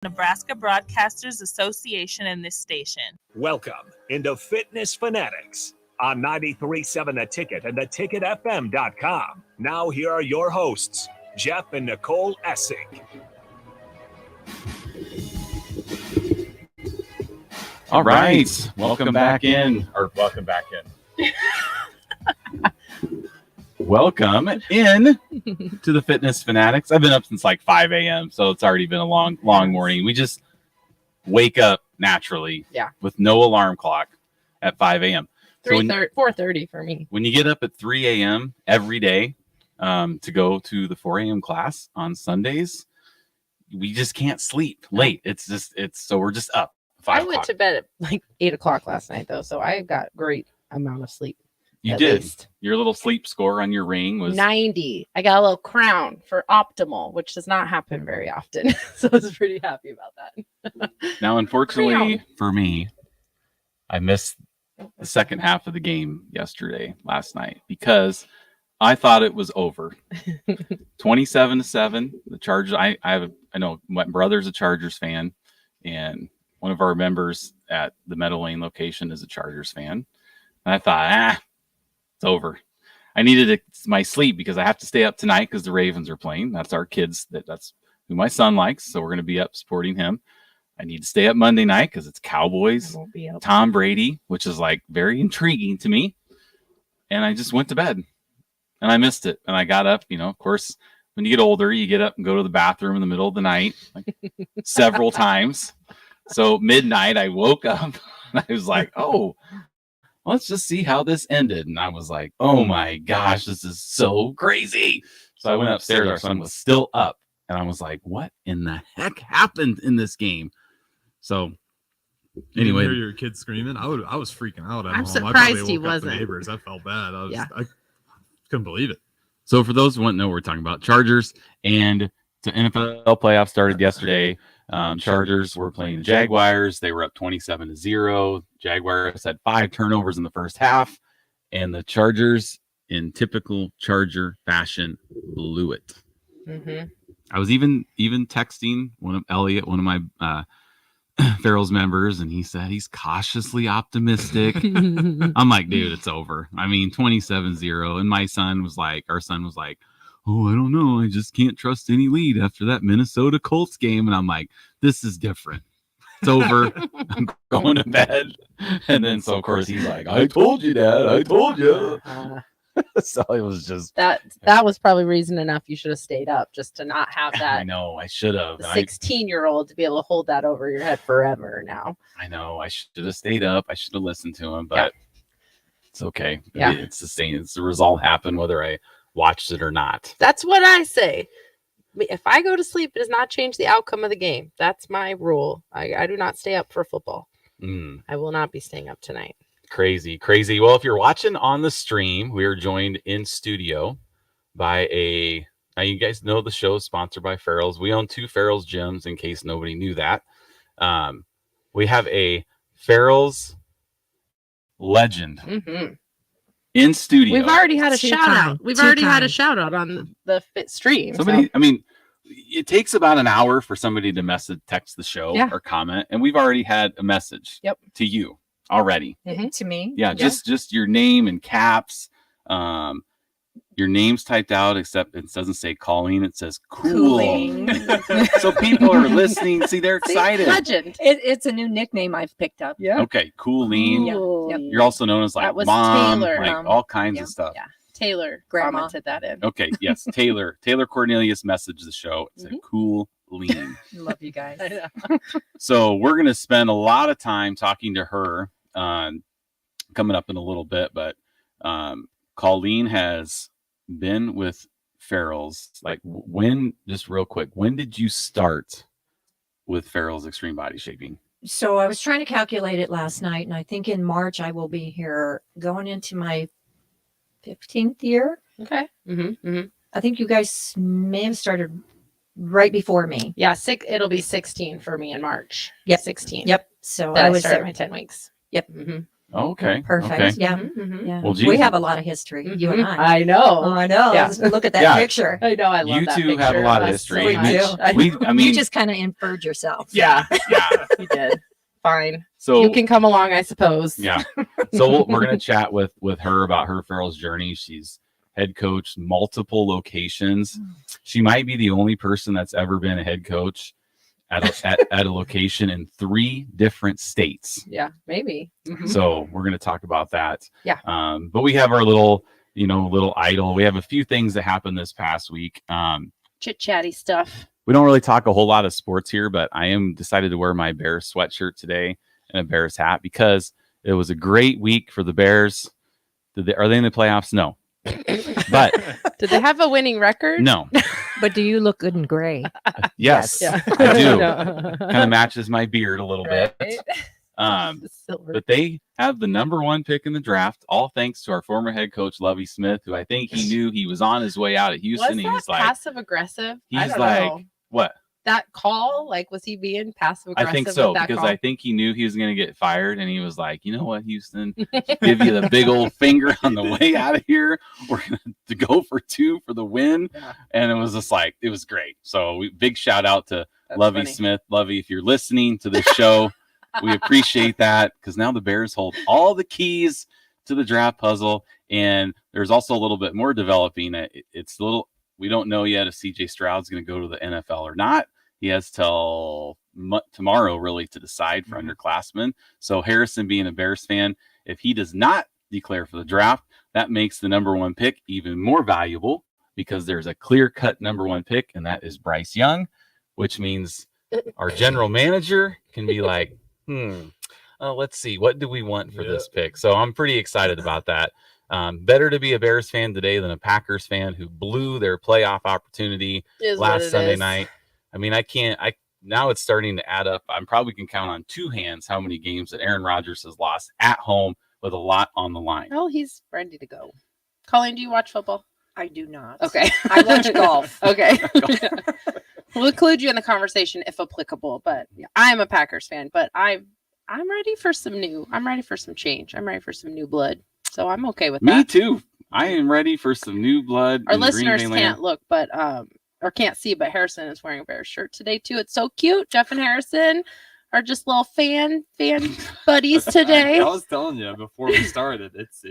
Nebraska Broadcasters Association and this station. Welcome into Fitness Fanatics on 93.7 The Ticket and theticketfm.com. Now here are your hosts, Jeff and Nicole Essig. All right. Welcome back in. Welcome in to the Fitness Fanatics. I've been up since like 5 a.m., so it's already been a long morning. We just wake up naturally with no alarm clock at 5 a.m. 4:30 for me. When you get up at 3 a.m. every day to go to the 4 a.m. class on Sundays, we just can't sleep late. So we're just up. 5 I went to bed at like 8 o'clock last night, though, so I got great amount of sleep. You did. Least. Your little sleep score on your ring was 90. I got a little crown for optimal, which does not happen very often. So I was pretty happy about that. Now, unfortunately for me, I missed the second half of the game last night, because I thought it was over. 27-7. The Chargers. I know my brother's a Chargers fan, and one of our members at the Meadow Lane location is a Chargers fan. And I thought, it's over. I needed my sleep because I have to stay up tonight because the Ravens are playing. That's our kids. That's who my son likes. So we're going to be up supporting him. I need to stay up Monday night because it's Cowboys, Tom Brady, which is like very intriguing to me. And I just went to bed and I missed it. And I got up, of course, when you get older, you get up and go to the bathroom in the middle of the night, like several times. So midnight, I woke up and I was like, let's just see how this ended. And I was like, oh my gosh, this is so crazy. So I went upstairs. Our son was still up. And I was like, what in the heck happened in this game? So anyway. You hear your kids screaming? I was freaking out at home. Surprised he woke wasn't. Up the neighbors. I felt bad. I couldn't believe it. So for those who want to know what we're talking about, Chargers and the NFL playoffs started yesterday. Chargers were playing the Jaguars. They were up 27-0. Jaguars had 5 turnovers in the first half, and the Chargers, in typical Charger fashion, blew it. Mm-hmm. I was even texting Elliot, one of my Farrell's members, and he said he's cautiously optimistic. I'm like, dude, it's over. I mean, 27-0, and our son was like, oh, I don't know. I just can't trust any lead after that Minnesota Colts game. And I'm like, this is different. It's over. I'm going to bed. And then, so of course, he's like, I told you, Dad. I told you. So it was just that was probably reason enough. You should have stayed up just to not have that. I know. I should have. 16-year-old to be able to hold that over your head forever now. I know. I should have stayed up. I should have listened to him, but it's okay. Yeah. It's the same. It's the result happened whether I watched it or not. That's what I say. If I go to sleep, it does not change the outcome of the game. That's my rule. I do not stay up for football. I will not be staying up tonight. Crazy. Well, if you're watching on the stream, we are joined in studio by now you guys know the show is sponsored by Farrell's. We own 2 Farrell's gyms, in case nobody knew that. We have a Farrell's legend. Mm-hmm. In studio. We've already had a shout out. We've already had a shout out on the Fit stream. I mean, it takes about an hour for somebody to text the show or comment, and we've already had a message to you already. Mm-hmm. To me. Yeah, just your name in caps. Your name's typed out, except it doesn't say calling, it says cooling. So people are listening. See, they're excited. Legend. It's a new nickname I've picked up. Yeah. Okay, cooling. Yep. You're also known as like mom, Taylor. like all kinds of stuff. Yeah. Taylor commented that in. Okay, yes, Taylor Cornelius messaged the show. It said cool lean. Love you guys. So we're gonna spend a lot of time talking to her coming up in a little bit, but Colleen has been with Farrell's. Like, just real quick, when did you start with Farrell's Extreme Body Shaping? So I was trying to calculate it last night, and I think in March I will be here going into my 15th year. Okay. I think you guys may have started right before me. Yeah, it'll be 16 for me in March. Yep. 16. Yep. So I was started my 10 weeks. Yep. Mm-hmm. Okay. Perfect. Okay. Yeah. Mhm. Yeah. Well, We geez. have a lot of history. You and I. I know. Oh, I know. Yeah. Look at that Yeah. picture. I know. I love You that two have a picture lot of us history. so We much. do. I mean, You just kind of inferred yourself. Yeah, yeah. you did. Fine. So You can come along, I suppose. yeah. So we're gonna chat with her about her Farrell's journey. She's head coach multiple locations. She might be the only person that's ever been a head coach at a location in 3 different states. Yeah, maybe. Mhm. So we're going to talk about that. Yeah. But we have our little idol. We have a few things that happened this past week. Chit chatty stuff. We don't really talk a whole lot of sports here, but I am decided to wear my Bears sweatshirt today and a Bears hat because it was a great week for the Bears. Are they in the playoffs? No. But Did they have a winning record? no. But do you look good in gray? Yes, Yeah. I do. No. Kind of matches my beard a little bit. Right? Um, The silver. But they have the number 1 pick in the draft, all thanks to our former head coach, Lovie Smith, who I think he knew he was on his way out at Houston. Was He was that like, passive aggressive? I he's don't like, know. what? That call, like, was he being passive aggressive? I think so, with that because call? I think he knew he was going to get fired. And he was like, you know what, Houston, give you the big old finger on the way out of here. We're going to go for 2 for the win. Yeah. And it was just like, it was great. So big shout out to That's Lovie funny. Smith. Lovie, if you're listening to this show, we appreciate that because now the Bears hold all the keys to the draft puzzle. And there's also a little bit more developing. It's a little, we don't know yet if CJ Stroud's going to go to the NFL or not. He has till tomorrow really to decide for underclassmen. So Harrison, being a Bears fan, if he does not declare for the draft, that makes the number 1 pick even more valuable because there's a clear-cut number 1 pick, and that is Bryce Young, which means our general manager can be like, let's see, what do we want for this pick? So I'm pretty excited about that. Better to be a Bears fan today than a Packers fan who blew their playoff opportunity Is what last it Sunday is. night. I mean, now it's starting to add up. I probably can count on 2 hands how many games that Aaron Rodgers has lost at home with a lot on the line. Oh, he's ready to go. Colleen, do you watch football? I do not. Okay. I watch golf. Okay. We'll include you in the conversation if applicable, but I'm a Packers fan, but I'm ready for some change. I'm ready for some new blood. So I'm okay with that. Me too. I am ready for some new blood. Our in Green listeners Bay land. can't look, but or can't see, but Harrison is wearing a Bears shirt today too. It's so cute. Jeff and Harrison are just little fan buddies today. I was telling you before we started, it's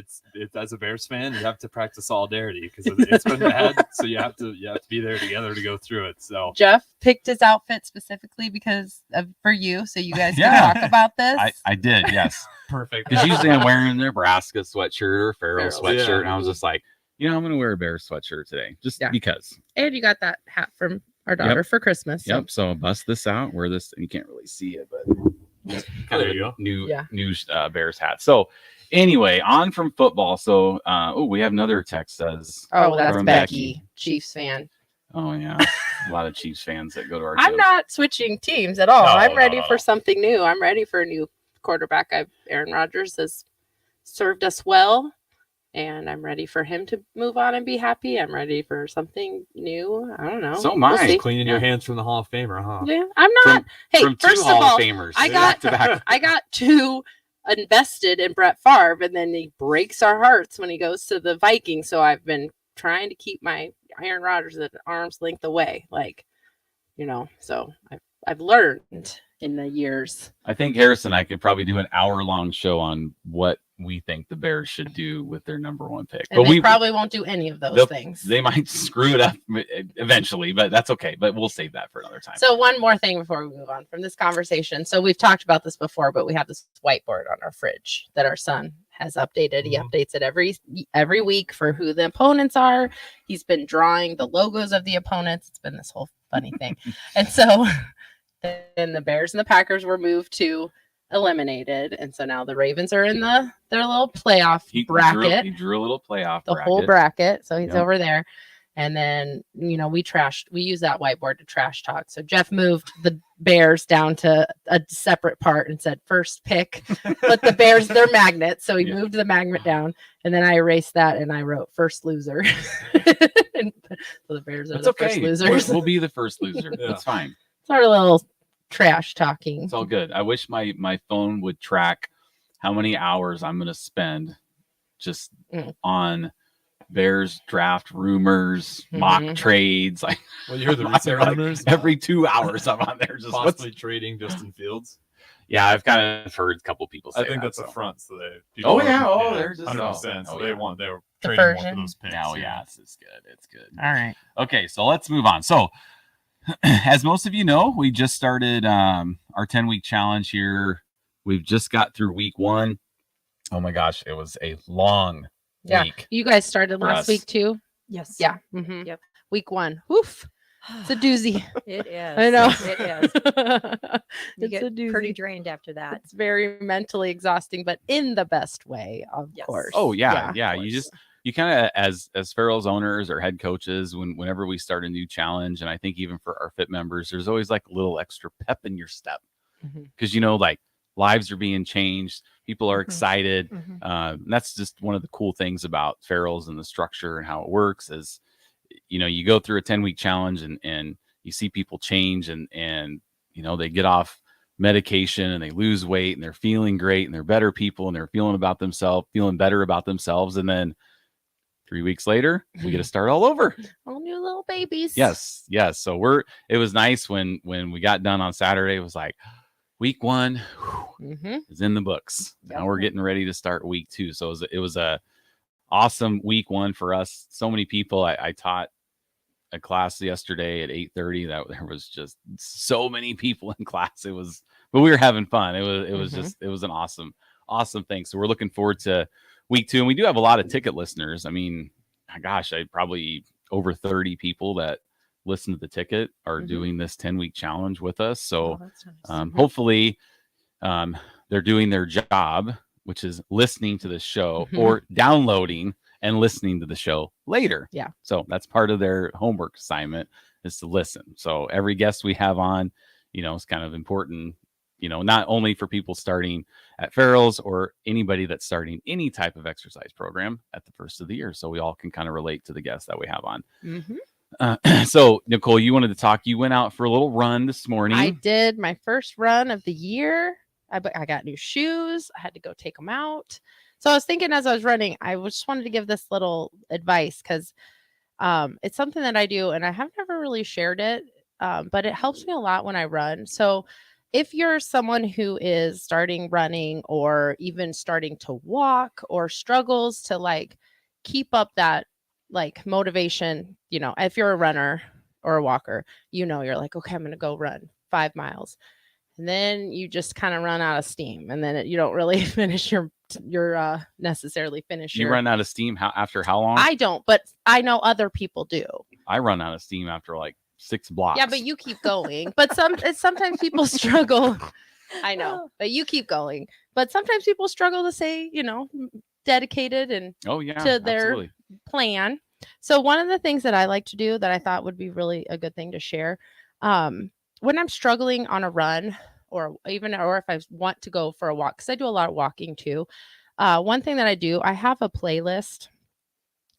as a Bears fan, you have to practice solidarity because it's been bad. So you have to be there together to go through it. So Jeff picked his outfit specifically because for you, so you guys Yeah. can talk about this. I did, yes. perfect. Because usually I'm wearing a Nebraska sweatshirt or Farrell Farrell's, sweatshirt, yeah. and I was just like, I'm going to wear a Bears sweatshirt today, just Yeah. because. And you got that hat from our daughter for Christmas. So. Yep. So I'll bust this out, wear this, and you can't really see it, but it's kind There of you a go. new Bears hat. So anyway, on from football. So we have another text says, Oh, that's From Becky, Chiefs fan. oh yeah, a lot of Chiefs fans that go to our. I'm gyms. not switching teams at all. No, I'm no, ready no, for no. something new. I'm ready for a new quarterback. Aaron Rodgers has served us well, and I'm ready for him to move on and be happy. I'm ready for something new. I don't know. So am I. see. Cleaning Yeah. your hands from the Hall of Famer, huh? Yeah, I'm not. hey, From 2 first of Hall all, of Famers, I back got to back. I got too invested in Brett Favre, and then he breaks our hearts when he goes to the Vikings. So I've been trying to keep my Aaron Rodgers at arm's length away, So I've learned in the years. I think Harrison and I could probably do an hour-long show on what we think the Bears should do with their number 1 pick. And But they probably won't do any of those they'll- things. They might screw it up eventually, but that's okay. But we'll save that for another time. So one more thing before we move on from this conversation. So we've talked about this before, but we have this whiteboard on our fridge that our son has updated. He updates it every week for who the opponents are. He's been drawing the logos of the opponents. It's been this whole funny thing. And so then the Bears and the Packers were moved to eliminated. And so now the Ravens are in their little playoff bracket. He drew a little playoff The bracket. whole bracket. So he's Yep. over there. And then, we use that whiteboard to trash talk. So Jeff moved the Bears down to a separate part and said first pick, but the Bears, they're magnets. So he moved the magnet down, and then I erased that and I wrote first loser. And so the Bears are That's the okay. first losers. We'll be the first loser. Yeah. That's fine. It's our little trash talking. It's all good. I wish my phone would track how many hours I'm going to spend just on Bears draft rumors, mock trades. Like, Well, you heard the I'm recent there, like, rumors. every 2 hours I'm on there just Possibly trading Justin Fields. Yeah, I've kind of heard a couple people say I think that, that's so. a front. So they. There's just 100%. So they want. were The trading more version. for those picks. Oh yeah, it's good. It's good. All right. Okay, so let's move on. So, as most of you know, we just started our 10-week challenge here. We've just got through week 1. Oh my gosh, it was a long week. You guys started for last us. week too. Yes. Yeah. Yep. Week 1. Oof. It's a doozy. It is. I know. It is. You It's get a doozy. pretty drained after that. It's very mentally exhausting, but in the best way, of Yes. course. Oh yeah. of You course. you kind of as Farrell's owners or head coaches, whenever we start a new challenge, and I think even for our fit members, there's always like a little extra pep in your step because like lives are being changed, people are excited. That's just one of the cool things about Farrell's and the structure and how it works is, you go through a 10-week challenge and you see people change and they get off medication and they lose weight and they're feeling great and they're better people and they're feeling better about themselves. And then 3 weeks later, we get to start all over. All new little babies. Yes. So it was nice when we got done on Saturday. It was like week 1 is in the books. Now we're getting ready to start week 2. So it was a awesome week 1 for us. So many people. I taught a class yesterday at 8:30 that there was just so many people in class. But we were having fun. It was an awesome thing. So we're looking forward to week 2, and we do have a lot of ticket listeners. I mean, gosh, I probably over 30 people that listen to the ticket are doing this 10-week challenge with us. So that's nice. hopefully they're doing their job, which is listening to the show or downloading and listening to the show later. Yeah. So that's part of their homework assignment is to listen. So every guest we have on, is kind of important, not only for people starting at Farrell's or anybody that's starting any type of exercise program at the first of the year. So we all can kind of relate to the guests that we have on. So Nicole, you wanted to talk, you went out for a little run this morning. I did my first run of the year. I got new shoes. I had to go take them out. So I was thinking as I was running, I just wanted to give this little advice because it's something that I do and I have never really shared it, but it helps me a lot when I run. So if you're someone who is starting running or even starting to walk or struggles to keep up that motivation, if you're a runner or a walker, you're like, okay, I'm going to go run 5 miles. And then you just kind of run out of steam and then you don't really finish your necessarily finish you your run out of steam after how long? I don't, but I know other people do. I run out of steam after 6 blocks. Yeah, but you keep going. But sometimes people struggle. I know, but you keep going. But sometimes people struggle to say, dedicated and to their plan. So one of the things that I like to do that I thought would be really a good thing to share, when I'm struggling on a run or if I want to go for a walk, because I do a lot of walking too. One thing that I do, I have a playlist.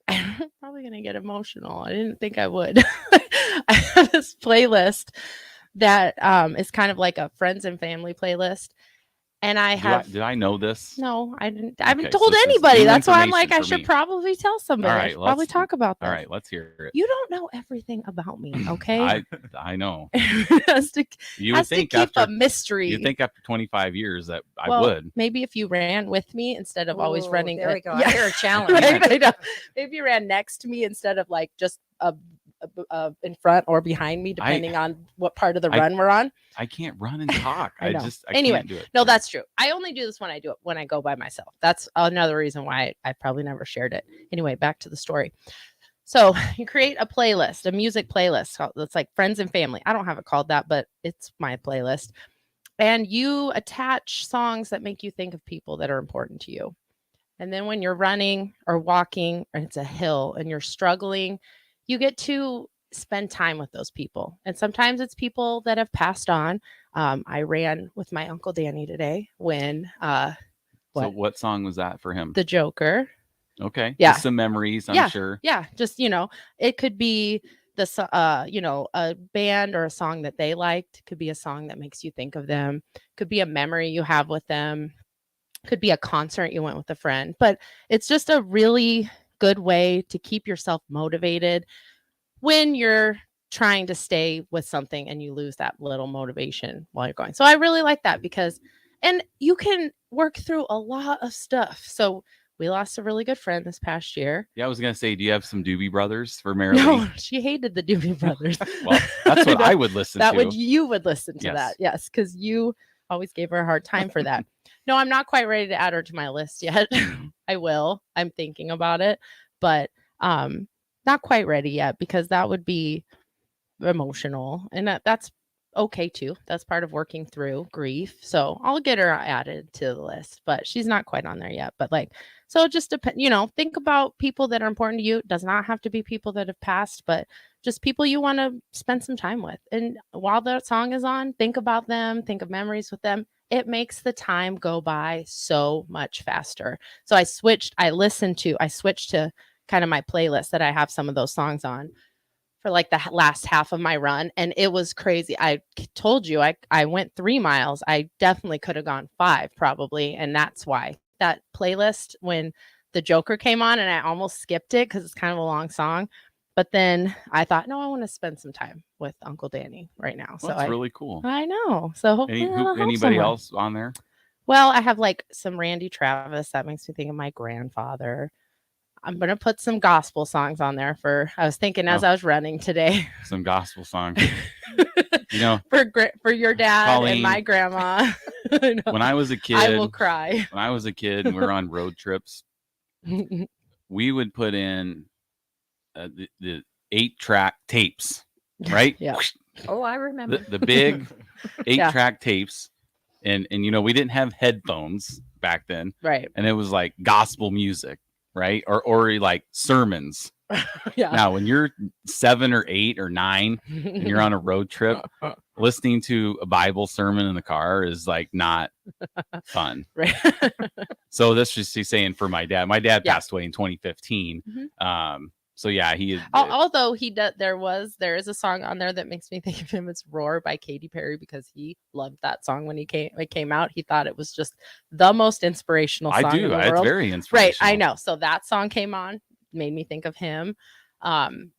I'm probably going to get emotional. I didn't think I would. I have this playlist that is kind of like a friends and family playlist. And I have. Did I know this? No, I didn't. I haven't told anybody. That's why I'm like, I should probably tell somebody. All right, I should probably talk about this. All right, let's hear it. You don't know everything about me, okay? I know. You would think keep a mystery. You think after 25 years that I would. Maybe if you ran with me instead of always running. There we go. Yeah. I hear a challenge. Right? I know. Maybe you ran next to me instead of just in front or behind me, depending on what part of the run we're on. I can't run and talk. I anyway, can't do it. No, that's true. I only do this when I go by myself. That's another reason why I probably never shared it. Anyway, back to the story. So you create a playlist, a music playlist. That's like friends and family. I don't have it called that, but it's my playlist. And you attach songs that make you think of people that are important to you. And then when you're running or walking, and it's a hill and you're struggling, you get to spend time with those people. And sometimes it's people that have passed on. I ran with my Uncle Danny today when So what song was that for him? The Joker. Okay. Yeah. Just some memories, I'm sure. Yeah. Just, it could be a band or a song that they liked. It could be a song that makes you think of them. It could be a memory you have with them. Could be a concert you went with a friend, but it's just a really good way to keep yourself motivated when you're trying to stay with something and you lose that little motivation while you're going. So I really like that because, and you can work through a lot of stuff. So we lost a really good friend this past year. Yeah, I was gonna say, do you have some Doobie Brothers for Mary Lee? No, she hated the Doobie Brothers. Well, that's what I would listen that to. would you would listen to Yes. that, yes, because you always gave her a hard time for that. No, I'm not quite ready to add her to my list yet. I will. I'm thinking about it, but not quite ready yet because that would be emotional, and that's okay too. That's part of working through grief. So I'll get her added to the list, but she's not quite on there yet. But like, so it just depend, think about people that are important to you. It does not have to be people that have passed, but just people you want to spend some time with. And while that song is on, think about them, think of memories with them. It makes the time go by so much faster. So I switched to kind of my playlist that I have some of those songs on for like the last half of my run. And it was crazy. I told you I went 3 miles. I definitely could have gone 5 probably. And that's why that playlist, when the Joker came on and I almost skipped it because it's kind of a long song. But then I thought, no, I want to spend some time with Uncle Danny right now. Well, that's really cool. I know. So hopefully anybody else on there? Well, I have like some Randy Travis. That makes me think of my grandfather. I'm going to put some gospel songs on there I was thinking as I was running today. Some gospel songs. For your dad, Colleen, and my grandma. When I was a kid, I will cry. When I was a kid and we were on road trips, we would put in the 8-track tapes, right? Yeah. Oh, I remember. The big 8-track tapes. And we didn't have headphones back then. Right. And it was like gospel music. Right. Or like sermons. Yeah. Now, when you're 7 or 8 or 9 and you're on a road trip, listening to a Bible sermon in the car is like not fun. Right. So that's just saying for my dad passed away in 2015. Mm-hmm. So yeah, although there is a song on there that makes me think of him. It's Roar by Katy Perry because he loved that song when it came out. He thought it was just the most inspirational song in the world. It's very inspirational. Right, I know. So that song came on, made me think of him.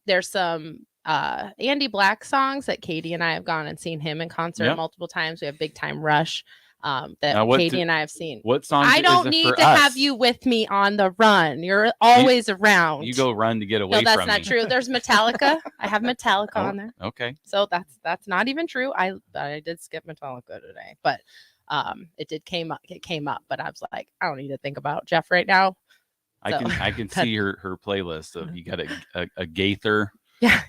There's some Andy Black songs that Katie and I have gone and seen him in concert multiple times. We have Big Time Rush. That Katie and I have seen. What song? I don't need to have you with me on the run. You're always around. You go run to get away from me. No, that's not true. There's Metallica. I have Metallica on there. Okay. So that's not even true. I did skip Metallica today, but it came up, but I was like, I don't need to think about Jeff right now. I can see her playlist of you got a Gaither.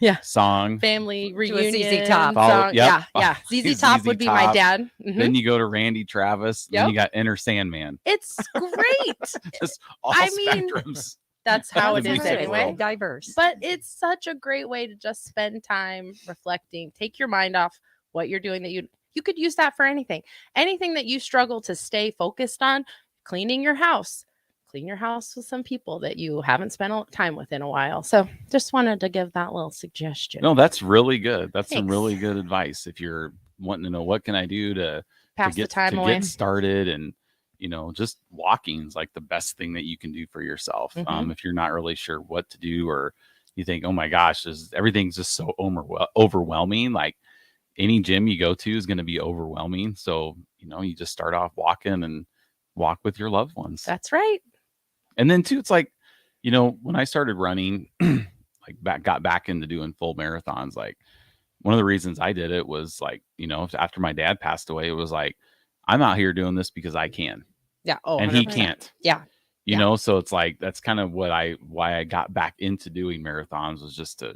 Yeah. Song. Family reunion. ZZ Top. Song. Yep. Yeah. ZZ Top would be my dad. Mm-hmm. Then you go to Randy Travis. Then you got Enter Sandman. It's great. Just all spectrums. That's how it is anyway. Diverse. But it's such a great way to just spend time reflecting. Take your mind off what you're doing that you could use that for anything. Anything that you struggle to stay focused on, cleaning your house. Clean your house with some people that you haven't spent time with in a while. So just wanted to give that little suggestion. No, that's really good. That's some really good advice. If you're wanting to know what can I do to get started, and just walking is like the best thing that you can do for yourself. Mm-hmm. If you're not really sure what to do, or you think, oh my gosh, everything's just so overwhelming. Like any gym you go to is going to be overwhelming. So, you just start off walking and walk with your loved ones. That's right. And then too, it's like, when I started running, got back into doing full marathons, like one of the reasons I did it was like, after my dad passed away, it was like, I'm out here doing this because I can. Yeah. Oh, and 100%. He can't. Yeah. So it's like, that's kind of why I got back into doing marathons, was just to,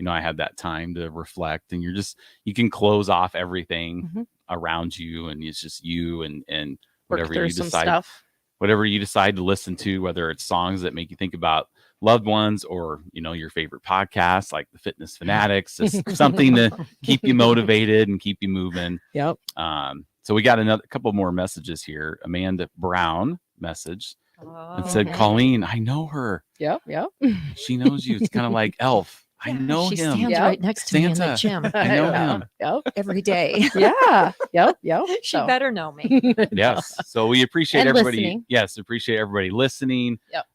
I had that time to reflect, and you can close off everything around you, and it's just you and whatever you decide. Whatever you decide to listen to, whether it's songs that make you think about loved ones or, your favorite podcasts like the Fitness Fanatics, just something to keep you motivated and keep you moving. Yep. So we got a couple more messages here. Amanda Brown and said, Colleen, I know her. Yep. She knows you. It's kind of like Elf. I know She him. stands Yep. right next to me in the Santa. gym I know him. Yep. every day. Yeah. Yep. She So- better know me. Yes. So we appreciate And everybody. listening. Yes, appreciate everybody listening. Yep.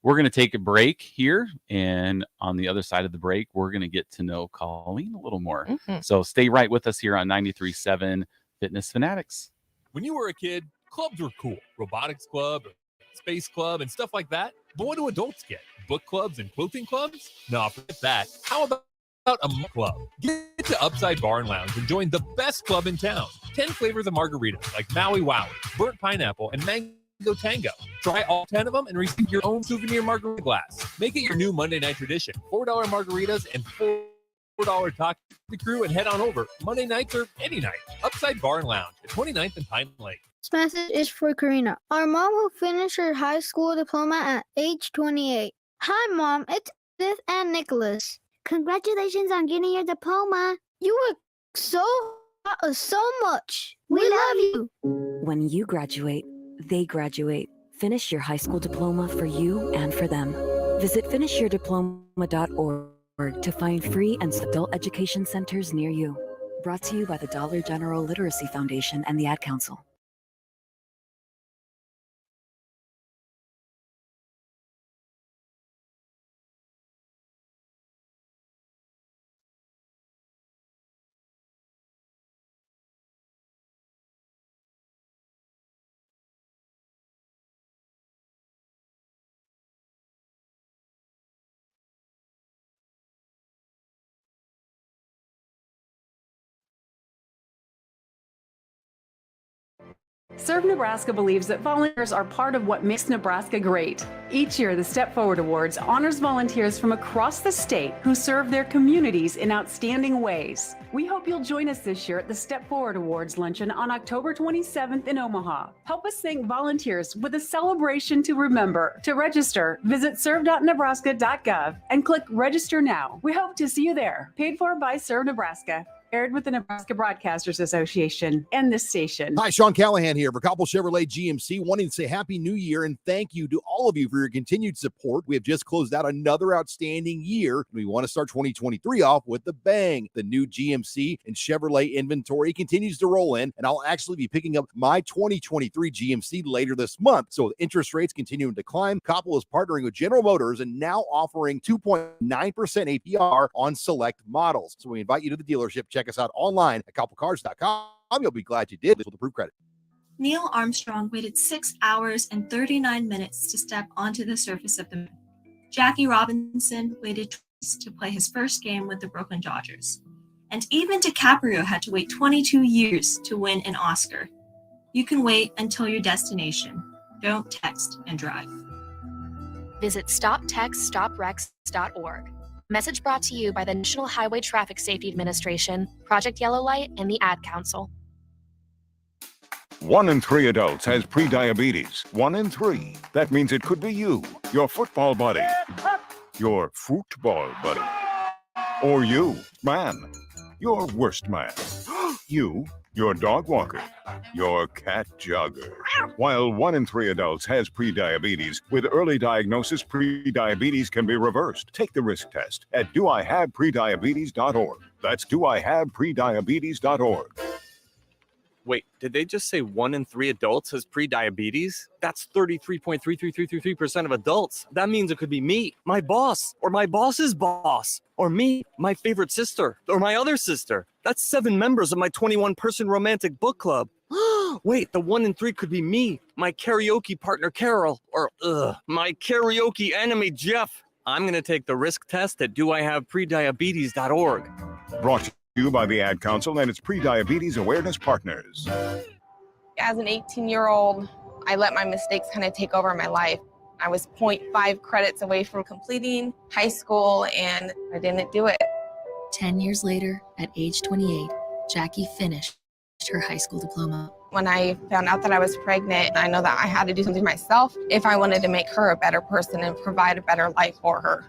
We're going to take a break here. And on the other side of the break, we're going to get to know Colleen a little more. Mhm. So stay right with us here on 93.7 Fitness Fanatics. When you were a kid, clubs were cool. Robotics club, space club, and stuff like that. But what do adults get? Book clubs and quilting clubs? No, forget that. How about a club? Get to Upside Bar and Lounge and join the best club in town. 10 flavors of margaritas like Maui Wowie, burnt pineapple, and mango tango. Try all 10 of them and receive your own souvenir margarita glass. Make it your new Monday night tradition. $4 margaritas and $4 taco crew, and head on over Monday nights or any night. Upside Bar and Lounge at 29th and Pine Lake. This message is for Karina. Our mom will finish her high school diploma at age 28. Hi, Mom. It's Edith and Nicholas. Congratulations on getting your diploma. You work so much. We love you. When you graduate, they graduate. Finish your high school diploma for you and for them. Visit finishyourdiploma.org to find free and adult education centers near you. Brought to you by the Dollar General Literacy Foundation and the Ad Council. Serve Nebraska believes that volunteers are part of what makes Nebraska great. Each year, the Step Forward Awards honors volunteers from across the state who serve their communities in outstanding ways. We hope you'll join us this year at the Step Forward Awards luncheon on October 27th in Omaha. Help us thank volunteers with a celebration to remember. To register, visit serve.nebraska.gov and click Register Now. We hope to see you there. Paid for by Serve Nebraska. Aired with the Nebraska Broadcasters Association and this station. Hi, Sean Callahan here for Koppel Chevrolet GMC, wanting to say Happy New Year and thank you to all of you for your continued support. We have just closed out another outstanding year. We want to start 2023 off with a bang. The new GMC and Chevrolet inventory continues to roll in, and I'll actually be picking up my 2023 GMC later this month. So with interest rates continuing to climb, Koppel is partnering with General Motors and now offering 2.9% APR on select models. So we invite you to the dealership. Check us out online at koppelcars.com. You'll be glad you did with approved credit. Neil Armstrong waited 6 hours and 39 minutes to step onto the surface of the moon. Jackie Robinson waited twice to play his first game with the Brooklyn Dodgers. And even DiCaprio had to wait 22 years to win an Oscar. You can wait until your destination. Don't text and drive. Visit StopTextStopWrecks.org. Message brought to you by the National Highway Traffic Safety Administration, Project Yellow Light, and the Ad Council. 1 in 3 adults has prediabetes. 1 in 3. That means it could be you, your football buddy, your football buddy, or you, man, your worst man, you, your dog walker, your cat jogger. While 1 in 3 adults has prediabetes, with early diagnosis, prediabetes can be reversed. Take the risk test at doihaveprediabetes.org. That's doihaveprediabetes.org. Wait, did they just say 1 in 3 adults has prediabetes? That's 33.33333% of adults. That means it could be me, my boss, or my boss's boss, or me, my favorite sister, or my other sister. That's 7 members of my 21-person romantic book club. Wait, the 1 in 3 could be me, my karaoke partner Carol, or my karaoke enemy Jeff. I'm going to take the risk test at doihaveprediabetes.org. Brought to you by the Ad Council and its prediabetes awareness partners. As an 18-year-old, I let my mistakes kind of take over my life. I was 0.5 credits away from completing high school, and I didn't do it. 10 years later, at age 28, Jackie finished her high school diploma. When I found out that I was pregnant, I know that I had to do something myself if I wanted to make her a better person and provide a better life for her.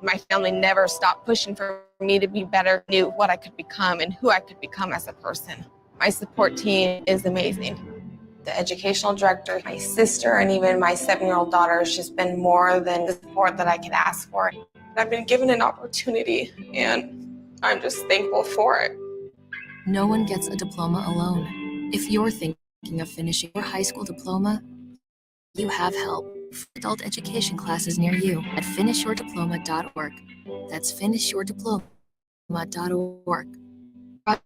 My family never stopped pushing for me to be better, knew what I could become and who I could become as a person. My support team is amazing. The educational director, my sister, and even my 7-year-old daughter has just been more than the support that I could ask for. I've been given an opportunity, and I'm just thankful for it. No one gets a diploma alone. If you're thinking of finishing your high school diploma, you have help. Adult education classes near you at finishyourdiploma.org. That's finishyourdiploma.org.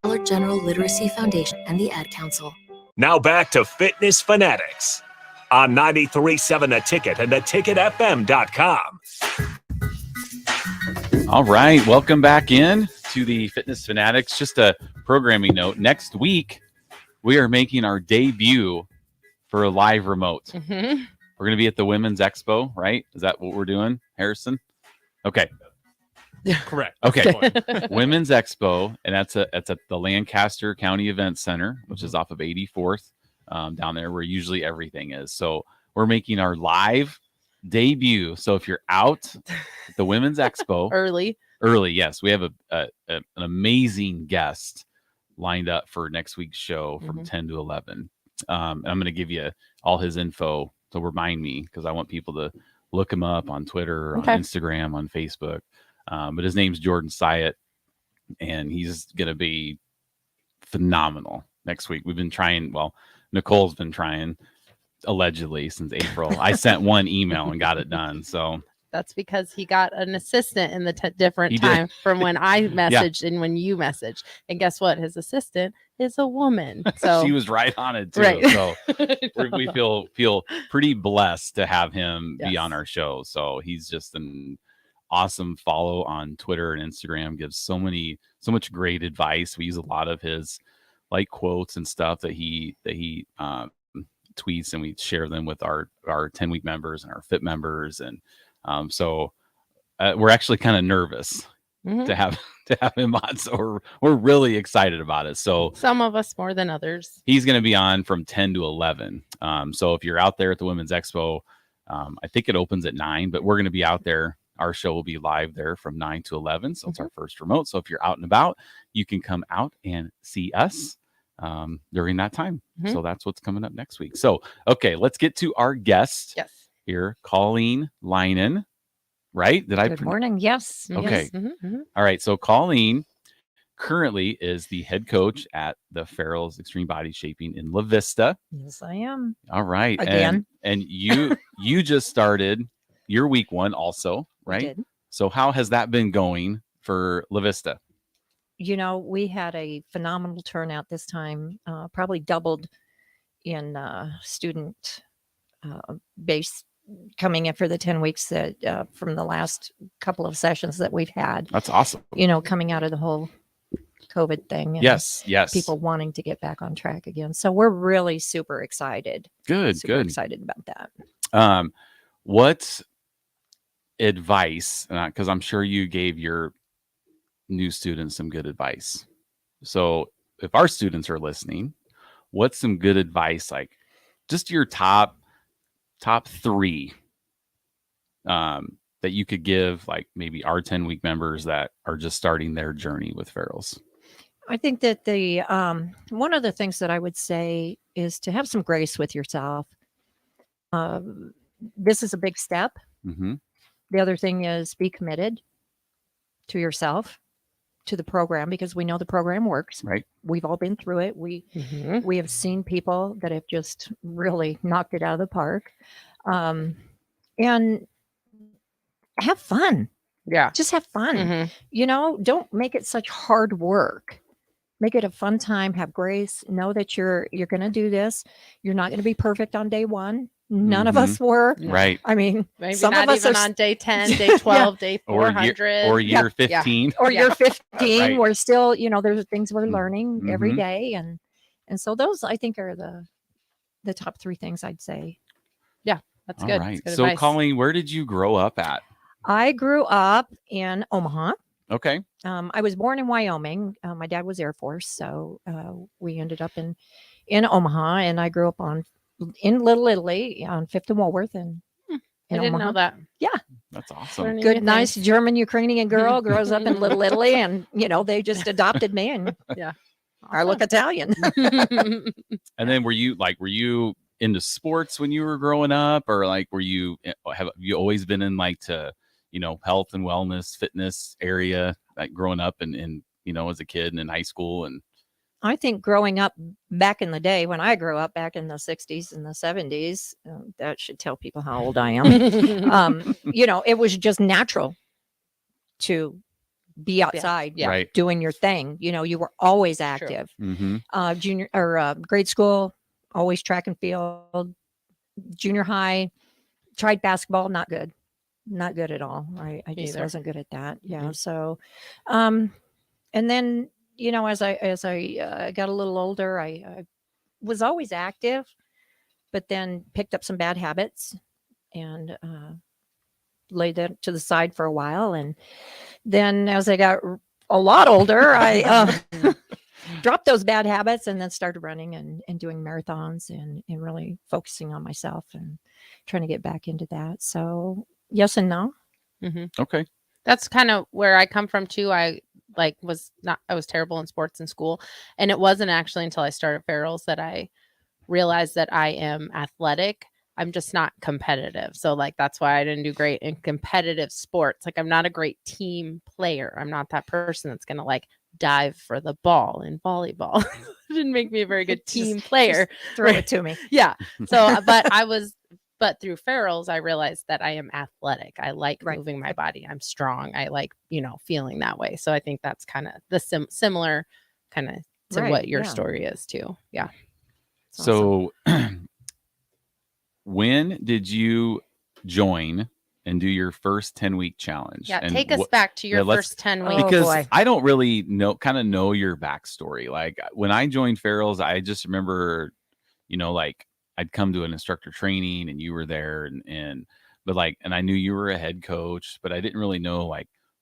Dollar General Literacy Foundation and the Ad Council. Now back to Fitness Fanatics on 93.7 The Ticket and theticketfm.com. All right, welcome back in to the Fitness Fanatics. Just a programming note. Next week, we are making our debut for a live remote. Mm-hmm. We're going to be at the Women's Expo, right? Is that what we're doing, Harrison? Okay. Correct. Okay. Women's Expo, and that's at the Lancaster County Event Center, which is off of 84th, down there where usually everything is. So we're making our live debut. So if you're out at the Women's Expo early, yes, we have an amazing guest lined up for next week's show from 10 to 11. And I'm going to give you all his info to remind me, because I want people to look him up on Twitter, on Instagram, on Facebook. But his name's Jordan Syatt, and he's going to be phenomenal next week. We've been trying, well, Nicole's been trying allegedly since April. I sent one email and got it done. So that's because he got an assistant in the different time from when I messaged and when you messaged. And guess what? His assistant is a woman. So she was right on it too. Right. So we feel pretty blessed to have him be on our show. So he's just an awesome follow on Twitter and Instagram. Gives so much great advice. We use a lot of his like quotes and stuff that he tweets, and we share them with our 10-week members and our fit members. And so we're actually kind of nervous to have him on. So we're really excited about it. So some of us more than others. He's going to be on from 10 to 11. So if you're out there at the Women's Expo, I think it opens at 9, but we're going to be out there. Our show will be live there from 9 to 11. So it's our first remote. So if you're out and about, you can come out and see us during that time. So that's what's coming up next week. So, okay, let's get to our guest here, Colleen Linen, right? Good morning. Yes. Okay. Yes. All right. So Colleen currently is the head coach at the Farrell's Extreme Body Shaping in La Vista. Yes, I am. All right. Again. And you just started your week 1 also, right? I did. So how has that been going for La Vista? You know, we had a phenomenal turnout this time, probably doubled in student base coming in for the 10 weeks that from the last couple of sessions that we've had. That's awesome. You know, coming out of the whole COVID thing. And Yes. people wanting to get back on track again. So we're really super excited. Good. Excited about that. What advice, because I'm sure you gave your new students some good advice. So if our students are listening, what's some good advice, like just your top 3 that you could give, like maybe our 10-week members that are just starting their journey with Farrell's? I think that the one of the things that I would say is to have some grace with yourself. This is a big step. The other thing is be committed to yourself, to the program, because we know the program works. Right. We've all been through it. We have seen people that have just really knocked it out of the park. And have fun. Yeah. Just have fun. You know, don't make it such hard work. Make it a fun time. Have grace. Know that you're going to do this. You're not going to be perfect on day 1. None of us were. Right. I mean, maybe some not of us even are on day 10, day 12, day 400. Or year 15. Or year 15. Right. We're still, you know, there's things we're learning every day. And so those, I think, are the top 3 things I'd say. Yeah, that's All good. right. That's good So advice. Colleen, where did you grow up at? I grew up in Omaha. Okay. I was born in Wyoming. My dad was Air Force, so we ended up in Omaha, and I grew up in Little Italy on 5th and Walworth, and I didn't know that. Yeah, that's awesome. Learning good, new nice things. German Ukrainian girl grows up in Little Italy, and you know they just adopted me, and I look Italian. And then were you into sports when you were growing up, or like have you always been in like to health and wellness, fitness area, like growing up and as a kid and in high school? And I think growing up back in the day, when I grew up back in the 60s and the 70s, that should tell people how old I am. It was just natural to be outside, Right. doing your thing. You were always active. Junior or grade school, always track and field. Junior high, tried basketball, not good at all. I just wasn't good at that. Yeah. So, and then as I got a little older, I was always active, but then picked up some bad habits and laid that to the side for a while. And then as I got a lot older, I dropped those bad habits and then started running and doing marathons and really focusing on myself and trying to get back into that. So yes and no. Okay. That's kind of where I come from too. I was terrible in sports in school. And it wasn't actually until I started Farrell's that I realized that I am athletic. I'm just not competitive. So that's why I didn't do great in competitive sports. I'm not a great team player. I'm not that person that's going to dive for the ball in volleyball. It didn't make me a very good team player. Just throw it to me. Yeah. So, but through Farrell's, I realized that I am athletic. I like moving my body. I'm strong. I like, feeling that way. So I think that's kind of the similar kind of to what your story is too. Yeah. So when did you join and do your first 10-week challenge? Yeah. And take us back to your first 10 weeks. Because I don't really know your backstory. When I joined Farrell's, I just remember, I'd come to an instructor training and you were there and I knew you were a head coach, but I didn't really know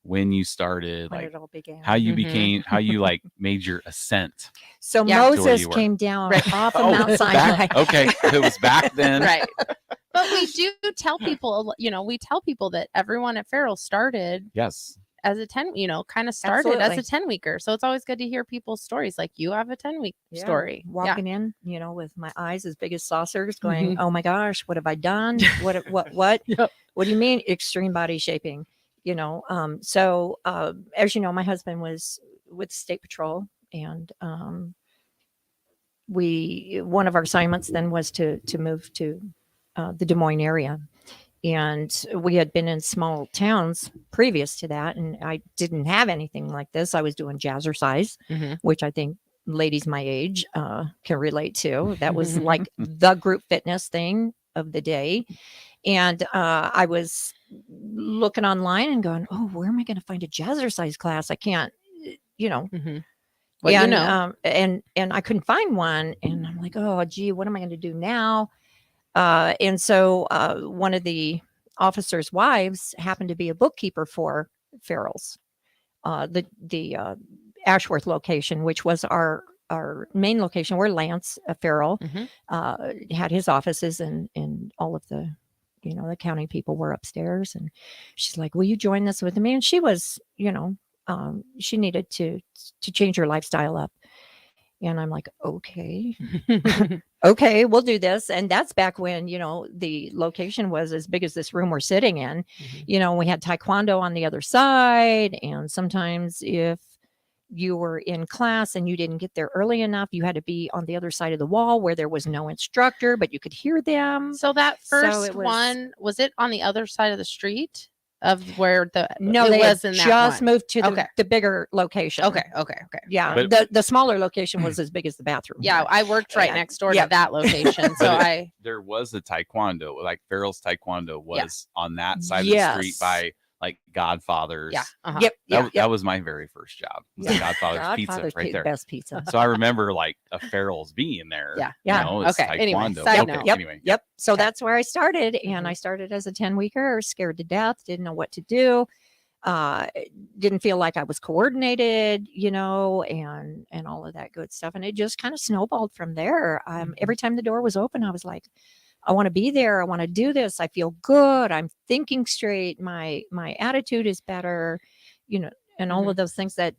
when you started, when it all began. how you became, how you made your ascent. So Moses came down off of Mount Sinai. Okay. It was back then. Right. But we do tell people, that everyone at Farrell started. Yes. As a 10, kind of started as a 10-weeker. So it's always good to hear people's stories. You have a 10-week story. Walking in, with my eyes as big as saucers going, oh my gosh, what have I done? What? What do you mean extreme body shaping? So as you know, my husband was with State Patrol and one of our assignments then was to move to the Des Moines area. And we had been in small towns previous to that. And I didn't have anything like this. I was doing jazzercise, which I think ladies my age can relate to. That was the group fitness thing of the day. And I was looking online and going, oh, where am I going to find a jazzercise class? I can't, and I couldn't find one. And I'm like, oh, gee, what am I going to do now? And so one of the officers' wives happened to be a bookkeeper for Farrell's, the Ashworth location, which was our main location where Lance Farrell had his offices and all of the, the accounting people were upstairs. And she's like, will you join this with me? And she was, she needed to change her lifestyle up. And I'm like, okay, okay, we'll do this. And that's back when, the location was as big as this room we're sitting in. We had taekwondo on the other side. And sometimes if you were in class and you didn't get there early enough, you had to be on the other side of the wall where there was no instructor, but you could hear them. So that first one, was it on the other side of the street? Of where they was in that just moved to the bigger location. Okay. Yeah, But, the smaller location was as big as the bathroom. Yeah, I worked right next door to that location, so there was a taekwondo, Farrell's Taekwondo was on that side of the street by Godfather's. Yeah. That was my very first job. Godfather's Pizza right there. Best pizza. So I remember a Farrell's being there. Yeah. It's taekwondo. Yep. So that's where I started, and I started as a 10-weeker, scared to death, didn't know what to do. Didn't feel like I was coordinated, and all of that good stuff. And it just kind of snowballed from there. Every time the door was open, I was like, I want to be there. I want to do this. I feel good. I'm thinking straight. My attitude is better, and all of those things that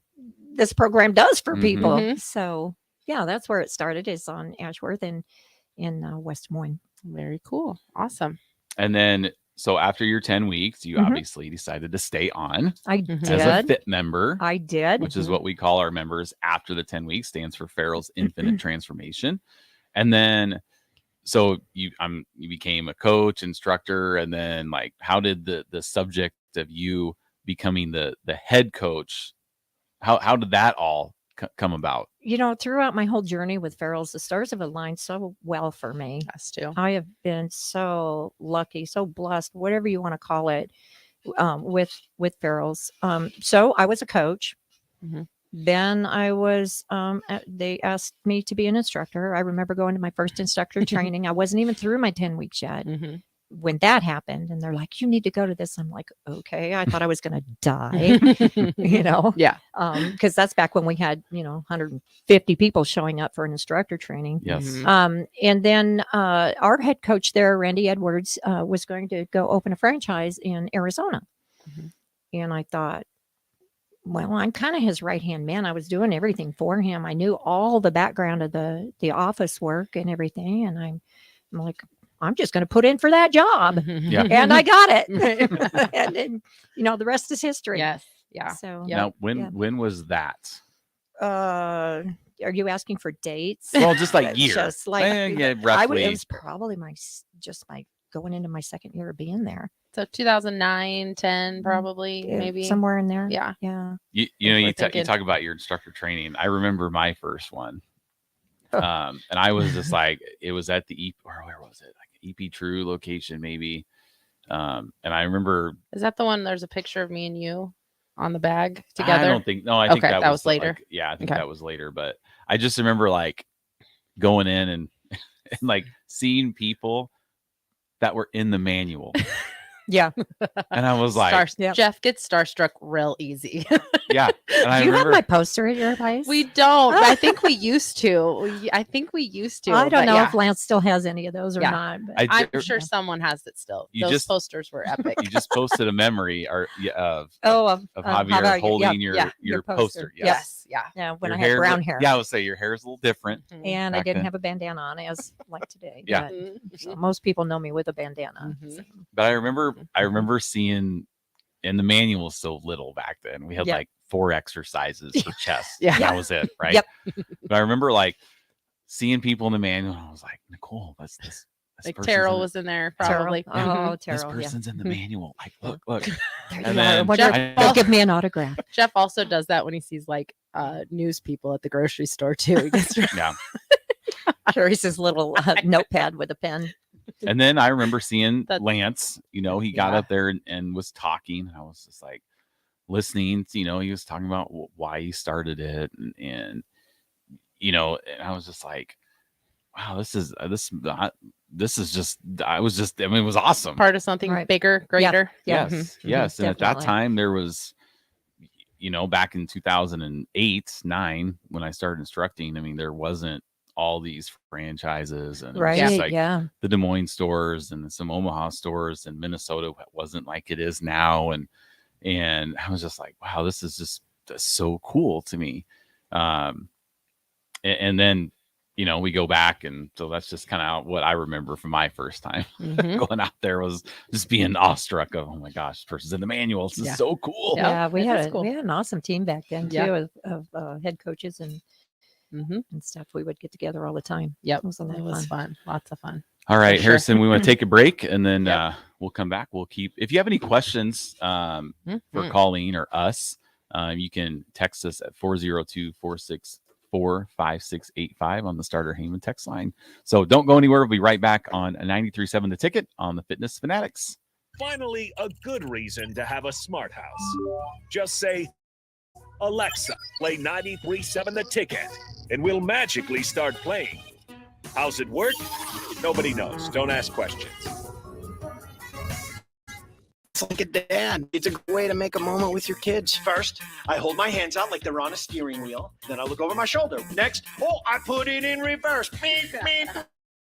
this program does for people. So yeah, that's where it started, is on Ashworth and in West Des Moines. Very cool. Awesome. And then so after your 10 weeks, you obviously decided to stay on I as a did. fit member. I did. Which is what we call our members after the 10 weeks, stands for Farrell's Infinite Transformation. And then so you became a coach, instructor, and then like how did the subject of you becoming the head coach, how did that all come about? Throughout my whole journey with Farrell's, the stars have aligned so well for me. Us too. I have been so lucky, so blessed, whatever you want to call it, with Farrell's. So I was a coach. Then I was, they asked me to be an instructor. I remember going to my first instructor training. I wasn't even through my 10 weeks yet when that happened. And they're like, you need to go to this. I'm like, okay. I thought I was going to die, Yeah. Because that's back when we had, 150 people showing up for an instructor training. Yes. And then our head coach there, Randy Edwards, was going to go open a franchise in Arizona. And I thought, well, I'm kind of his right-hand man. I was doing everything for him. I knew all the background of the office work and everything. And I'm like, I'm just going to put in for that job. Yeah. And I got it. And then, the rest is history. Yes. Yeah. So Now, when was that? are you asking for dates? Well, just like year. Just like roughly. it was probably my going into my second year of being there. So 2009, 10, probably, maybe somewhere in there. Yeah. Yeah. You talk about your instructor training. I remember my first one. And I was just like, it was at the where was it? Like EP True location, maybe. And I remember. Is that the one? There's a picture of me and you on the bag together. I don't think. No, I think that was later. I think that was later. But I just remember like going in and like seeing people that were in the manual. Yeah. And I was like, Jeff gets starstruck real easy. Yeah. And Do you have my poster at your place? We don't. I think we used to. I don't know if Lance still has any of those or not. But I'm sure someone has it still. Those posters were epic. You just posted a memory of Javier Javier, holding your poster. Yes. Yeah. Yeah. When Your I had brown hair. Yeah, I would say your hair is a little different. And I back didn't then. have a bandana on as like today. Yeah. But, so most people know me with a bandana. So. But I remember seeing, and the manual was so little back then. We had like 4 exercises for chest. Yeah. That was it, right? Yep. But I remember like seeing people in the manual, and I was like, Nicole, this like Terrell was in there probably. Terrell. This person's in the manual. Like, look. And then they'll give me an autograph. Jeff also does that when he sees like news people at the grocery store too. Yeah. Carries his little notepad with a pen. And then I remember seeing Lance, he got up there and was talking, and I was just like listening, he was talking about why he started it. And and I was just like, wow, it was awesome. Part of something bigger, greater. Yeah. Yes. And at that Definitely. time there was, back in 2008, 9, when I started instructing, there wasn't all these franchises and it was just like the Des Moines stores and some Omaha stores, and Minnesota wasn't like it is now. And I was just like, wow, this is just so cool to me. And then, we go back, and so that's just kind of what I remember from my first time going out there, was just being awestruck of, oh my gosh, this person's in the manual. This is so cool. Yeah, we had an awesome team back then too, of head coaches and stuff. We would get together all the time. Yep, it was fun. Lots of fun. All right, Harrison, we want to take a break, and then we'll come back. We'll keep. If you have any questions for Colleen or us, you can text us at 402-464-5685 on the Starter Heyman text line. So don't go anywhere. We'll be right back on 93.7 The Ticket on the Fitness Fanatics. Finally, a good reason to have a smart house. Just say, Alexa, play 93.7 The Ticket, and we'll magically start playing. How's it work? Nobody knows. Don't ask questions. It's like a dad. It's a great way to make a moment with your kids. First, I hold my hands out like they're on a steering wheel. Then I look over my shoulder. Next, I put it in reverse. Beep, beep.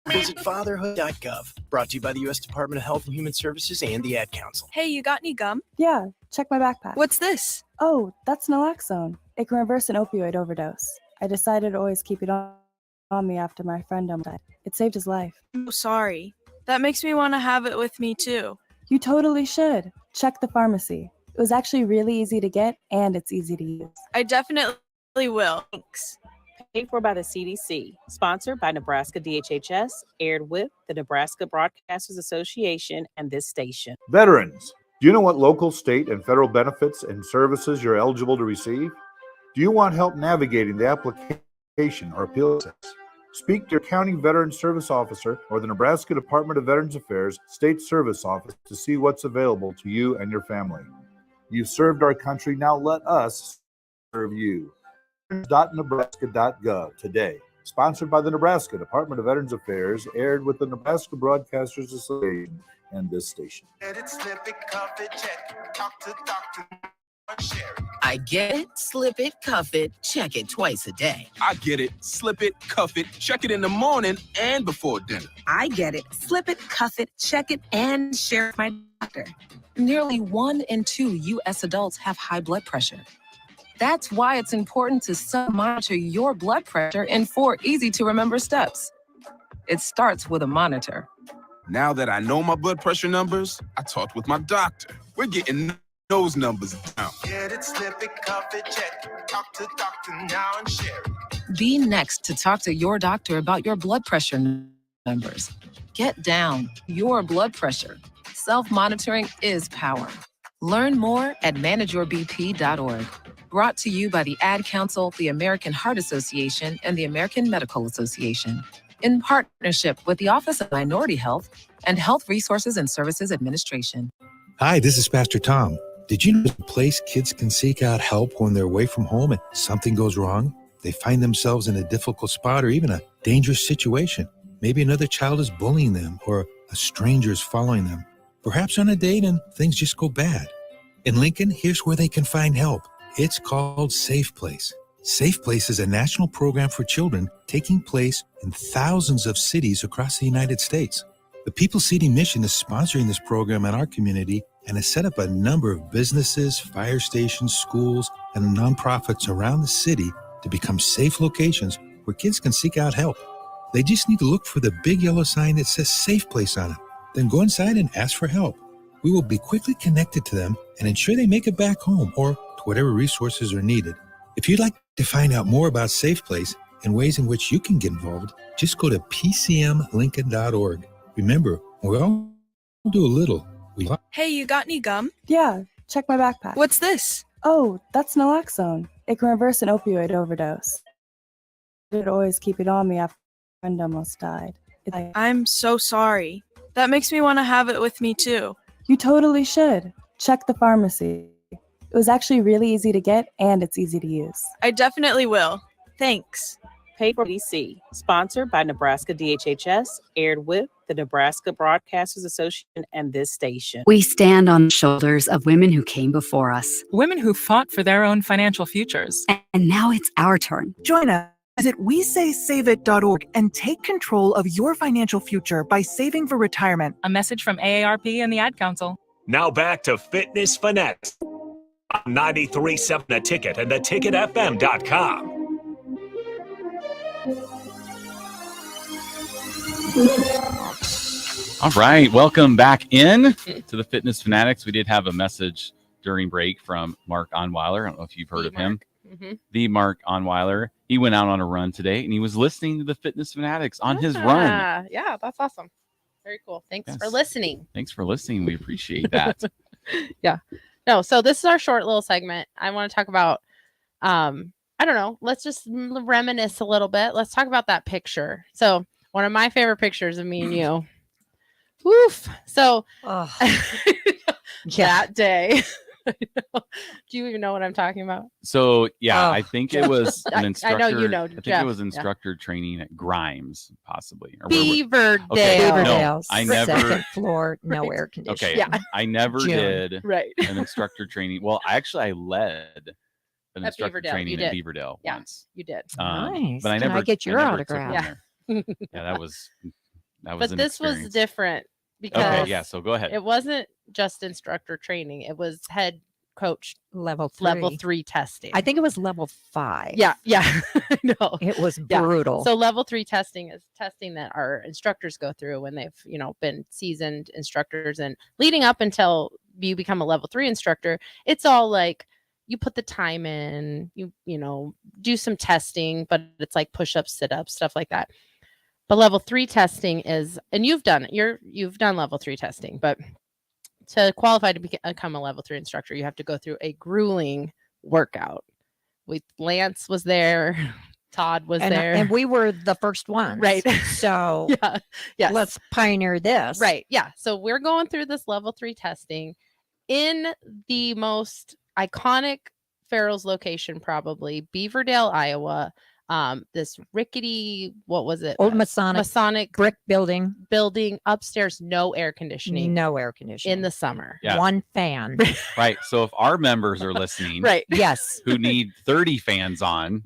Visit fatherhood.gov. Brought to you by the U.S. Department of Health and Human Services and the Ad Council. Hey, you got any gum? Yeah, check my backpack. What's this? Oh, that's naloxone. It can reverse an opioid overdose. I decided to always keep it on me after my friend died. It saved his life. Oh, sorry. That makes me want to have it with me too. You totally should. Check the pharmacy. It was actually really easy to get, and it's easy to use. I definitely will. Thanks. Paid for by the CDC. Sponsored by Nebraska DHHS. Aired with the Nebraska Broadcasters Association and this station. Veterans, do you know what local, state, and federal benefits and services you're eligible to receive? Do you want help navigating the application or appeal process? Speak to your county veteran service officer or the Nebraska Department of Veterans Affairs State Service Office to see what's available to you and your family. You've served our country, now let us serve you. Nebraska.gov today. Sponsored by the Nebraska Department of Veterans Affairs, aired with the Nebraska Broadcasters Association and this station. I get it, slip it, cuff it, check it twice a day. I get it, slip it, cuff it, check it in the morning and before dinner. I get it, slip it, cuff it, check it, and share with my doctor. Nearly 1 in 2 U.S. adults have high blood pressure. That's why it's important to monitor your blood pressure in 4 easy-to-remember steps. It starts with a monitor. Now that I know my blood pressure numbers, I talked with my doctor. We're getting those numbers down. Get it, slip it, cuff it, check it. Talk to doctor now and share it. Be next to talk to your doctor about your blood pressure numbers. Get down your blood pressure. Self-monitoring is power. Learn more at manageyourbp.org. Brought to you by the Ad Council, the American Heart Association, and the American Medical Association, in partnership with the Office of Minority Health and Health Resources and Services Administration. Hi, this is Pastor Tom. Did you know there's a place kids can seek out help when they're away from home and something goes wrong? They find themselves in a difficult spot or even a dangerous situation. Maybe another child is bullying them or a stranger is following them. Perhaps on a date and things just go bad. In Lincoln, here's where they can find help. It's called Safe Place. Safe Place is a national program for children taking place in thousands of cities across the United States. The People's City Mission is sponsoring this program in our community and has set up a number of businesses, fire stations, schools, and nonprofits around the city to become safe locations where kids can seek out help. They just need to look for the big yellow sign that says Safe Place on it. Then go inside and ask for help. We will be quickly connected to them and ensure they make it back home or to whatever resources are needed. If you'd like to find out more about Safe Place and ways in which you can get involved, just go to pcmlincoln.org. Remember, we all do a little. Hey, you got any gum? Yeah, check my backpack. What's this? Oh, that's naloxone. It can reverse an opioid overdose. I'd always keep it on me after a friend almost died. I'm so sorry. That makes me want to have it with me too. You totally should. Check the pharmacy. It was actually really easy to get, and it's easy to use. I definitely will. Thanks. Paid for DC. Sponsored by Nebraska DHHS. Aired with the Nebraska Broadcasters Association and this station. We stand on the shoulders of women who came before us. Women who fought for their own financial futures. And now it's our turn. Join us. Visit WeSaySaveIt.org and take control of your financial future by saving for retirement. A message from AARP and the Ad Council. Now back to Fitness Fanatics on 93.7 The Ticket and theticketfm.com. All right, welcome back in to the Fitness Fanatics. We did have a message during break from Mark Onweiler. I don't know if you've heard of him. Mm-hmm. The Mark Onweiler. He went out on a run today, and he was listening to the Fitness Fanatics on his run. Yeah, that's awesome. Very cool. Thanks Yes. for listening. Thanks for listening. We appreciate that. Yeah. No, so this is our short little segment. I want to talk about, I don't know, let's just reminisce a little bit. Let's talk about that picture. So one of my favorite pictures of me and you. Woof. So that day. Do you even know what I'm talking about? So yeah, I think it was an instructor. I know you know. I think Jeff. it was instructor training at Grimes, possibly. Or Beaverdale. No, I never. Second floor, no air conditioning. Okay, Yeah. I never June. did Right. an instructor training. Well, I led an At instructor Beaverdale, training you at did. Beaverdale Yeah, once. you did. Nice. But I Can never. I get your never took autograph? them there. Yeah, that was. But an this was experience. different because Okay, yeah. So go ahead. it wasn't just instructor training. It was head coach level level 3. 3 testing. I think it was level 5. Yeah, I know. It was Yeah. brutal. So level 3 testing is testing that our instructors go through when they've, been seasoned instructors, and leading up until you become a level 3 instructor, it's all like you put the time in, you do some testing, but it's like push-ups, sit-ups, stuff like that. But level 3 testing is, and you've done level 3 testing, but to qualify to become a level 3 instructor, you have to go through a grueling workout. Lance was there, Todd was there, and we were the first ones, right? So yes. Let's pioneer this, right? Yeah. So we're going through this level 3 testing in the most iconic Farrell's location, probably Beaverdale, Iowa. This rickety, what was it? Old Masonic brick building upstairs, no air conditioning in the summer. Yeah. One fan. Right. So if our members are listening, right? Yes. Who need 30 fans on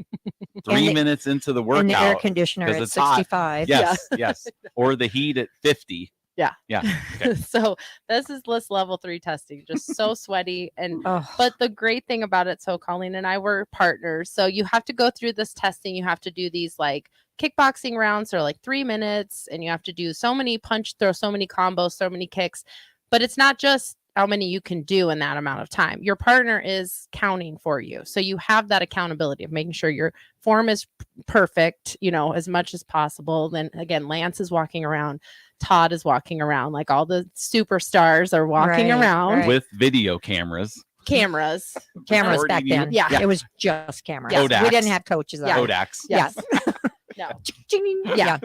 3 minutes into the workout, and the air conditioner 'cause at it's hot. 65. Yes, yes. Or the heat at 50. Yeah. Yeah. Okay. So this is level 3 testing, just so sweaty. And but the great thing about it, so Colleen and I were partners. So you have to go through this testing. You have to do these like kickboxing rounds, or like 3 minutes, and you have to do so many throw so many combos, so many kicks. But it's not just how many you can do in that amount of time. Your partner is counting for you. So you have that accountability of making sure your form is perfect, as much as possible. Then again, Lance is walking around. Todd is walking around, like all the superstars are walking around with video cameras cameras back then. Yeah. It was just cameras. Kodaks. We didn't have coaches. Kodaks. Yes. No. Yeah.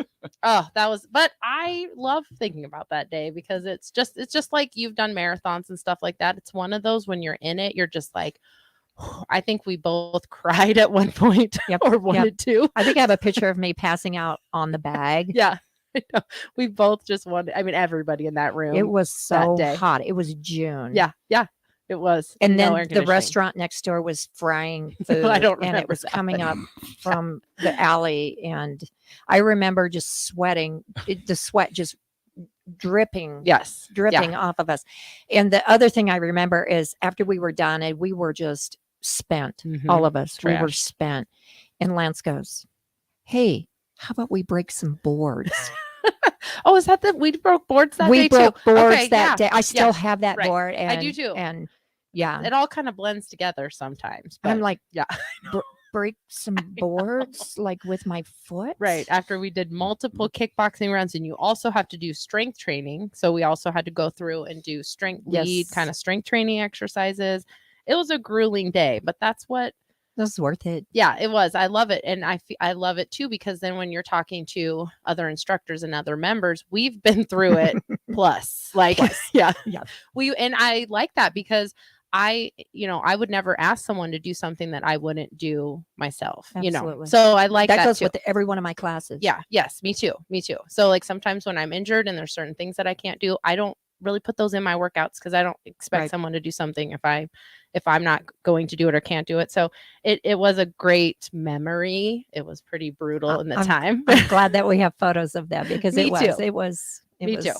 Oh, but I love thinking about that day, because it's just like you've done marathons and stuff like that. It's one of those when you're in it, you're just like, I think we both cried at one point or wanted to. I think I have a picture of me passing out on the bag. Yeah. We both just wanted, everybody in that room. It was so day. hot. It was June. Yeah. It was. And no then the restaurant next door was frying food. I don't and it remember was that. coming up from the alley. And I remember just sweating, the sweat just dripping off of us. And the other thing I remember is after we were done, and we were just spent, all of us, we were Trashed. spent. And Lance goes, "Hey, how about we break some boards?" Oh, is that we broke boards that day We broke too? boards Okay, that day. I still yeah, have that right. board. And I do too. And yeah, It all kind of blends together sometimes. I'm but like, yeah. break some boards like with my foot. Right. After we did multiple kickboxing rounds, and you also have to do strength training. So we also had to go through and do lead kind of strength training exercises. It was a grueling day, but that's what. It was worth it. Yeah, it was. I love it. And I love it too, because then when you're talking to other instructors and other members, we've been through it plus. Yeah. And I like that, because I would never ask someone to do something that I wouldn't do myself, Absolutely. So I like that goes too. with every one of my classes. Yeah. Yes. Me too. So like sometimes when I'm injured and there's certain things that I can't do, I don't really put those in my workouts, because I don't expect someone to do something if I'm not going to do it or can't do it. So it was a great memory. It was pretty brutal in the time. I'm glad that we have photos of that, because Me it was Me too.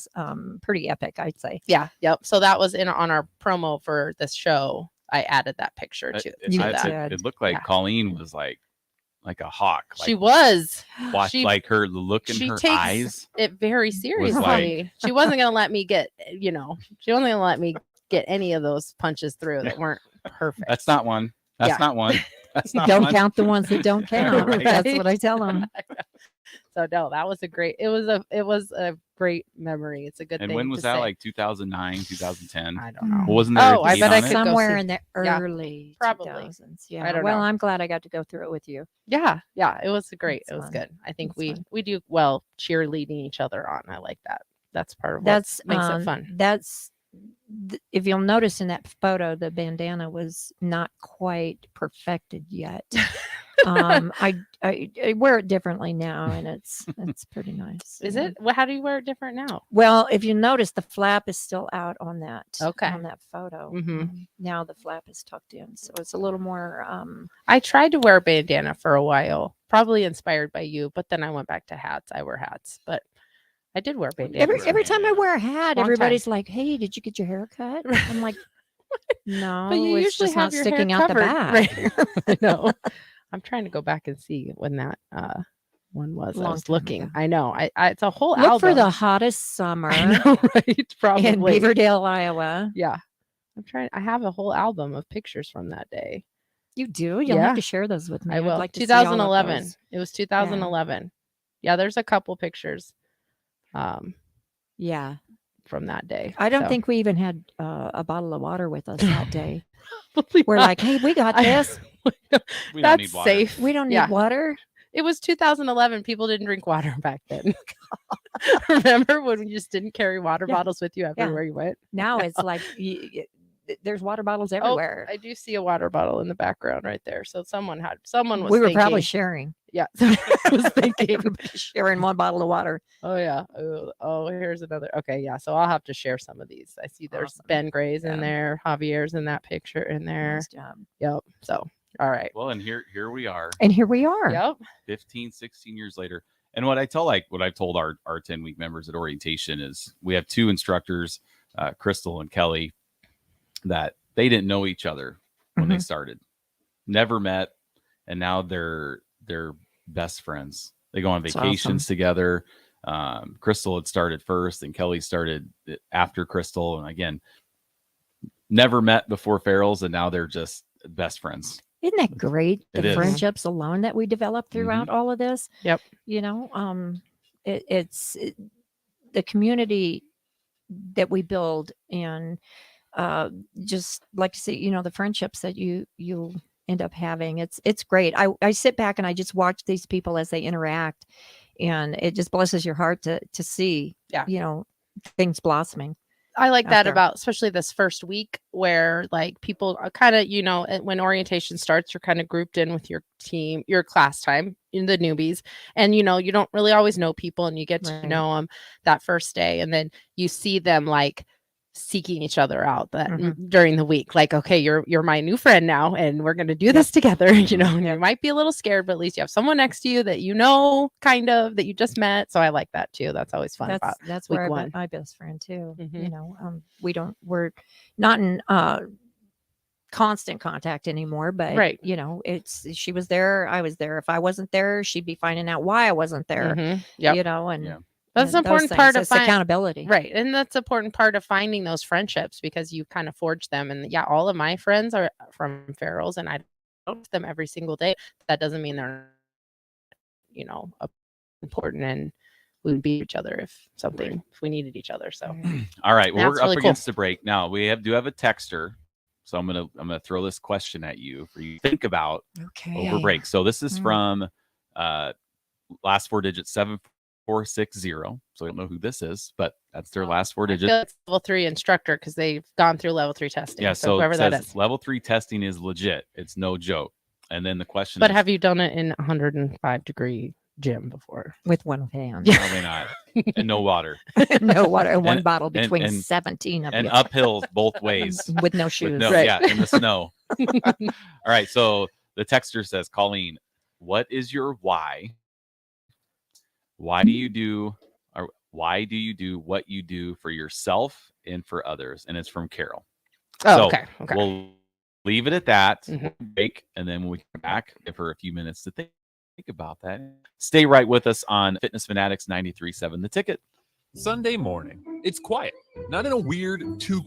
pretty epic, I'd say. Yeah. Yep. So that was on our promo for this show. I added that picture too. It looked like Colleen was like a hawk. She was. Watch like the look in her takes eyes. It very seriously. like- She wasn't going to let me get, she wasn't going to let me get any of those punches through that weren't perfect. That's not one. That's not one. That's not Don't one. count the ones that don't count. Right. That's what I tell them. So no, that was it was a great memory. It's a good And thing. when was to that? say. Like 2009, 2010? I don't know. Well, wasn't there? Oh, I bet I could go somewhere see- in the Yeah, early probably. 2000s. Yeah. I don't well, know. I'm glad I got to go through it with you. Yeah, it was great. It's It was fun. good. I think It's we do well cheerleading each other on. I like that. That's part of what That's makes it fun. That's if you'll notice in that photo, the bandana was not quite perfected yet. I wear it differently now, and it's pretty nice. Is it? Well, how do you wear it different now? Well, if you notice, the flap is still out on that. Okay. On that photo. Mhm. Now the flap is tucked in, so it's a little more. I tried to wear a bandana for a while, probably inspired by you, but then I went back to hats. I wear hats, but I did wear bandanas. Every time I wear a hat, Long everybody's like, "Hey, did you get your hair cut?" I'm like, No, But you it's usually just have not your sticking hair out the covered. back. Right. I know. I'm trying to go back and see when that one was. I Long was time looking. ago. I know. It's a whole Look for album. the hottest summer I know, right? Probably. in Beaverdale, Iowa. Yeah. I have a whole album of pictures from that day. You do? You'll Yeah. have to share those with me. I will. I'd like to see all of 2011. those. It was 2011. Yeah, there's a couple pictures Yeah. from that day. I don't So- think we even had a bottle of water with us that day. Probably We're not. like, hey, we got this. We don't That's need water. safe. We don't need Yeah. water. It was 2011. People didn't drink water back then. Remember when we just didn't carry water Yeah. bottles with you everywhere you went? Now it's like there's water bottles everywhere. Oh, I do see a water bottle in the background right there. So someone was We were probably thinking- sharing. Yeah. I was thinking. Everybody sharing one bottle of water. Oh yeah. Oh, here's another. Okay, yeah. So I'll have to share some of these. I see there's Awesome. Ben Gray's in Yeah. there, Javier's in that picture in there. Nice job. Yep. So all right. Well, and here we are, And here we are. Yep. 15, 16 years later. And what I've told our 10-week members at orientation is we have two instructors, Crystal and Kelly, that they didn't know each other when they started, never met, and now they're best friends. They go on That's vacations awesome. together. Crystal had started first, and Kelly started after Crystal, and again, never met before Farrell's, and now they're just best friends. Isn't that great? It The is. friendships alone that we developed throughout all of this. Yep. You know, it's the community that we build, and just like to see, you know, the friendships that you end up having. It's great. I sit back and I just watch these people as they interact, and it just blesses your heart to see, you know, things blossoming. I like out that there. about especially this first week where like people are kind of, you know, when orientation starts, you're kind of grouped in with your team, your class time, in the newbies. And, you know, you don't really always know people and you get to Right. know them that first day. And then you see them like seeking each other out that during the week, like, okay, you're my new friend now and we're going to do this together. You know, and you might be a little scared, but at least you have someone next to you that, you know, kind of that you just met. So I like that too. That's always fun. That's week where I one. met my best friend too. Mhm. You know, we're not in constant contact anymore, but Right. you know, she was there, I was there. If I wasn't there, she'd be finding out why I wasn't there. Mhm. Yep. You know, and That's and an those important part things. of It's accountability. Right. And that's an important part of finding those friendships because you kind of forge them. And yeah, all of my friends are from Farrell's and I talk to them every single day. That doesn't mean they're, you know, important and we would beat each other if we needed each other. So All right, well, That's we're up really cool. against the break now. We do have a texter, so I'm gonna throw this question at you for you to think about over break. So this is from last four digits 7460. So I don't know who this is, but that's their last four I feel digits. it's level 3 instructor because they've gone through level 3 testing. Yeah, so whoever it that says is. level 3 testing is legit. It's no joke. And then the question But is, have you done it in 105-degree gym before? With one hand. probably not, and no water. No water, and one And- bottle and- between and- 17 of and you. uphills both ways With no shoes. Yeah, in the snow. All right, so the texter says, Colleen, what is your why? Why do you do what you do for yourself and for others? And it's from Carol. Oh, So okay. we'll leave it at that. Mhm. We'll break, and then when we come back, give her a few minutes to think about that. Stay right with us on Fitness Fanatics 93.7 The Ticket. Sunday morning. It's quiet, not in a weird, too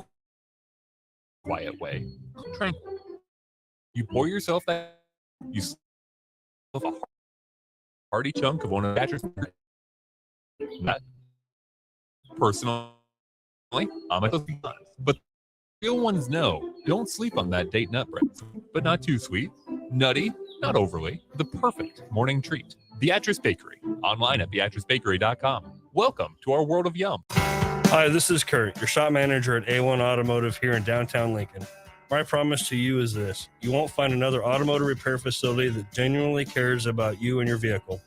quiet way. Tranquil. You pour yourself that, you stuff a hearty chunk of one of the mattress. That personally, I'm a but real ones know don't sleep on that date nut bread, but not too sweet, nutty, not overly. The perfect morning treat. Beatrice Bakery. Online at beatricebakery.com. Welcome to our world of yum. Hi, this is Kurt, your shop manager at A1 Automotive here in downtown Lincoln. My promise to you is this: you won't find another automotive repair facility that genuinely cares about you and your vehicle.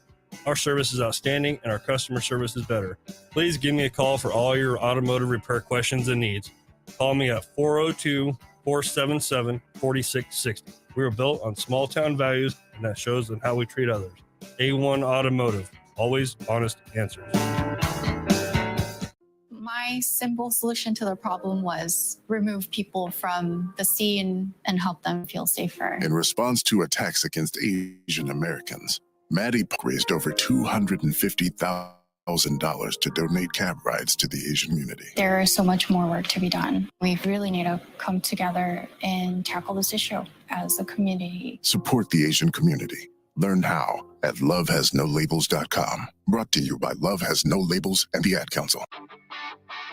Our service is outstanding and our customer service is better. Please give me a call for all your automotive repair questions and needs. Call me at 402-477-4660. We were built on small town values, and that shows in how we treat others. A1 Automotive, always honest answers. My simple solution to the problem was remove people from the scene and help them feel safer. In response to attacks against Asian Americans, Maddie raised over $250,000 to donate cab rides to the Asian community. There is so much more work to be done. We really need to come together and tackle this issue as a community. Support the Asian community. Learn how at lovehasnolabels.com. Brought to you by Love Has No Labels and the Ad Council.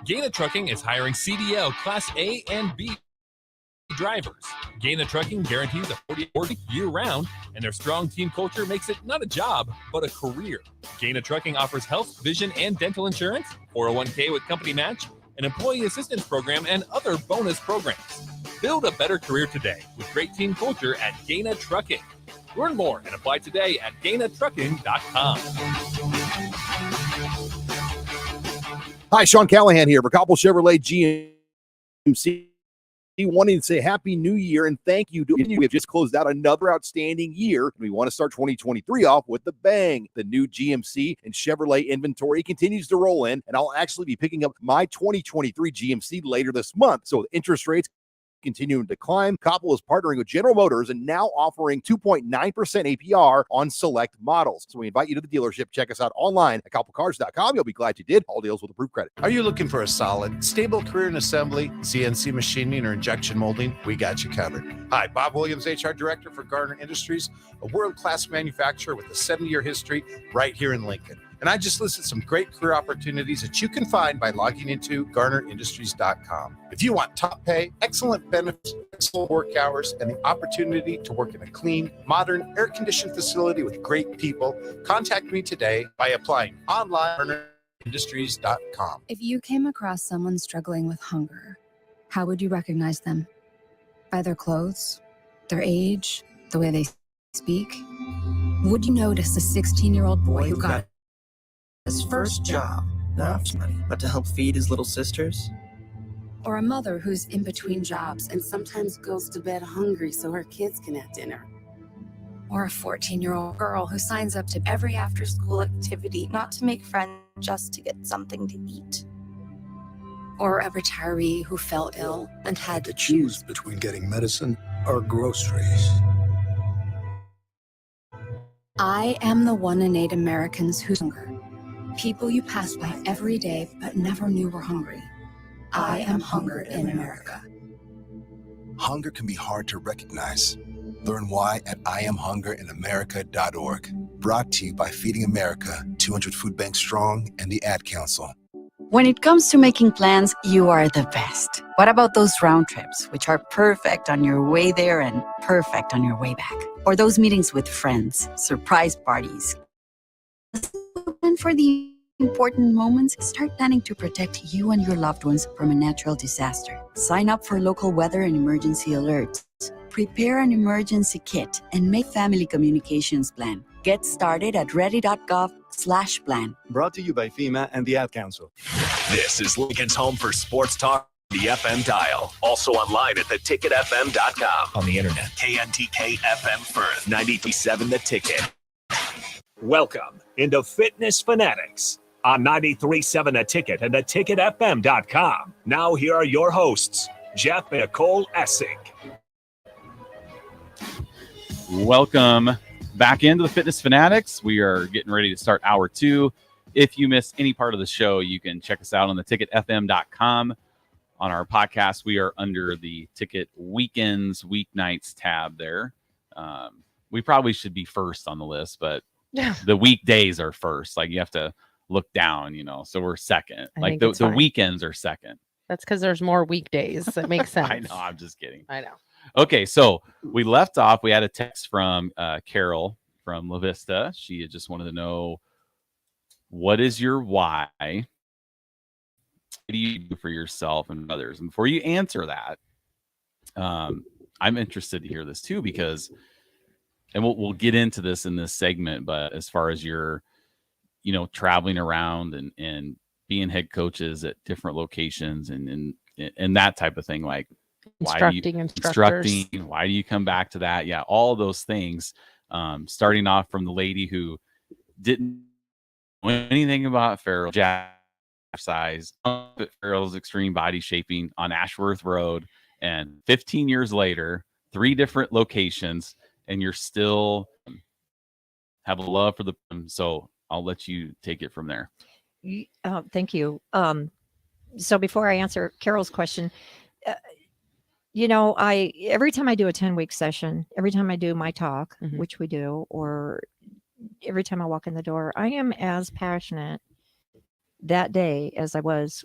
Gaina Trucking is hiring CDL Class A and B drivers. Gaina Trucking guarantees a 40 year-round, and their strong team culture makes it not a job, but a career. Gaina Trucking offers health, vision, and dental insurance, 401k with company match, an employee assistance program, and other bonus programs. Build a better career today with great team culture at Gaina Trucking. Learn more and apply today at GainaTrucking.com. Hi, Sean Callahan here for Cobble Chevrolet GMC. Wanting to say Happy New Year and thank you to you. We have just closed out another outstanding year. We want to start 2023 off with the bang. The new GMC and Chevrolet inventory continues to roll in, and I'll actually be picking up my 2023 GMC later this month. So the interest rates continuing to climb. Copple is partnering with General Motors and now offering 2.9% APR on select models. So we invite you to the dealership. Check us out online at copplecars.com. You'll be glad you did. All deals with approved credit. Are you looking for a solid, stable career in assembly, CNC machining, or injection molding? We got you covered. Hi, Bob Williams, HR Director for Garner Industries, a world-class manufacturer with a 70-year history right here in Lincoln. And I just listed some great career opportunities that you can find by logging into GarnerIndustries.com. If you want top pay, excellent benefits, excellent work hours, and the opportunity to work in a clean, modern, air-conditioned facility with great people, contact me today by applying online at GarnerIndustries.com. If you came across someone struggling with hunger, how would you recognize them? By their clothes, their age, the way they speak? Would you notice a 16-year-old boy who got his first job, not for money, but to help feed his little sisters? Or a mother who's in between jobs and sometimes goes to bed hungry so her kids can have dinner? Or a 14-year-old girl who signs up to every after-school activity, not to make friends, just to get something to eat? Or a retiree who fell ill and had to choose between getting medicine or groceries. I am the one in 8 Americans who's hungry. People you pass by every day but never knew were hungry. I am hunger in America. Hunger can be hard to recognize. Learn why at IamHungerInAmerica.org. Brought to you by Feeding America, 200 Food Banks Strong, and the Ad Council. When it comes to making plans, you are the best. What about those round trips, which are perfect on your way there and perfect on your way back? Or those meetings with friends, surprise parties? And for the important moments, start planning to protect you and your loved ones from a natural disaster. Sign up for local weather and emergency alerts. Prepare an emergency kit and make family communications plan. Get started at ready.gov/plan. Brought to you by FEMA and the Ad Council. This is Lincoln's home for sports talk, the FM dial. Also online at theticketfm.com. On the internet. KNTK FM Firth, 93.7 The Ticket. Welcome into Fitness Fanatics on 93.7 The Ticket and theticketfm.com. Now here are your hosts, Jeff and Nicole Essig. Welcome back into the Fitness Fanatics. We are getting ready to start hour 2. If you missed any part of the show, you can check us out on theticketfm.com. On our podcast, we are under the Ticket Weekends, Weeknights tab there. We probably should be first on the list, but the weekdays are first. Like you have to look down, so we're second. Like the weekends are second. That's because there's more weekdays. That makes sense. I know. I'm just kidding. I know. Okay, so we left off. We had a text from Carol from La Vista. She had just wanted to know, what is your why? What do you do for yourself and others? And before you answer that, I'm interested to hear this too, because, and we'll get into this in this segment, but as far as your, traveling around and being head coaches at different locations and that type of thing, like instructing, why do you come back to that? Yeah, all those things. Starting off from the lady who didn't know anything about Farrell Jack size at Farrell's Extreme Body Shaping on Ashworth Road, and 15 years later, 3 different locations, and you're still have a love for the. So I'll let you take it from there. Thank you. So before I answer Carol's question, every time I do a 10-week session, every time I do my talk, which we do, or every time I walk in the door, I am as passionate that day as I was,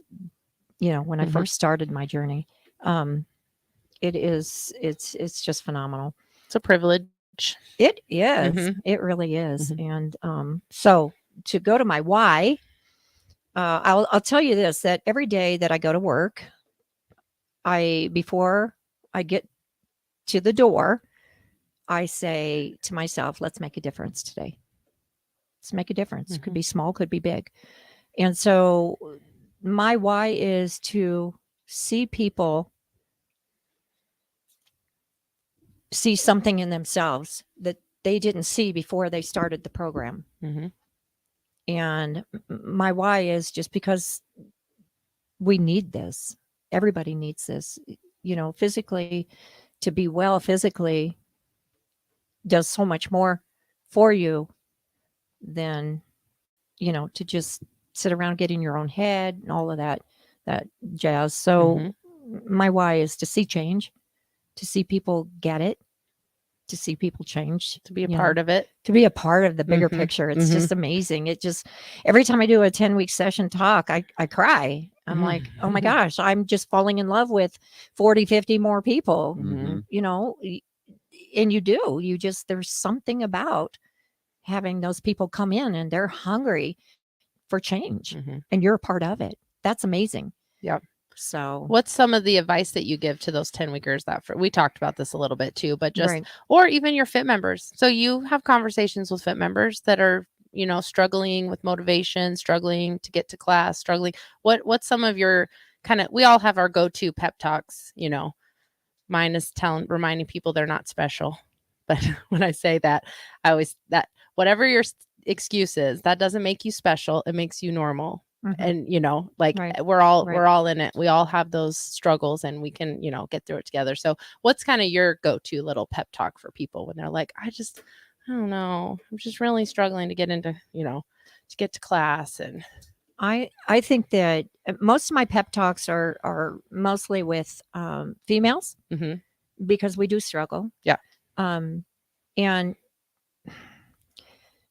when I first started my journey. It's just phenomenal. It's a privilege. It is. It really is. And so to go to my why, I'll tell you this, that every day that I go to work, before I get to the door, I say to myself, let's make a difference today. Let's make a difference. Could be small, could be big. And so my why is to see people see something in themselves that they didn't see before they started the program. And my why is just because we need this. Everybody needs this. Physically, to be well physically does so much more for you than, to just sit around getting your own head and all of that jazz. So my why is to see change, to see people get it, to see people change, to be a part of it, to be a part of the bigger picture. It's just amazing. It just, every time I do a 10-week session talk, I cry. I'm like, oh my gosh, I'm just falling in love with 40, 50 more people, and there's something about having those people come in and they're hungry for change and you're a part of it. That's amazing. Yep. So what's some of the advice that you give to those 10 weekers we talked about this a little bit too, but just, Right. or even your fit members. So you have conversations with fit members that are, struggling with motivation, struggling to get to class, struggling. What's some of your we all have our go-to pep talks, mine is reminding people they're not special. But when I say that, I always, that whatever your excuse is, that doesn't make you special. It makes you normal. And Right. we're all in it. We all have those struggles and we can, get through it together. So what's kind of your go-to little pep talk for people when they're like, I don't know, I'm just really struggling to get into, to get to class? And I think that most of my pep talks are mostly with females because we do struggle. Yeah. And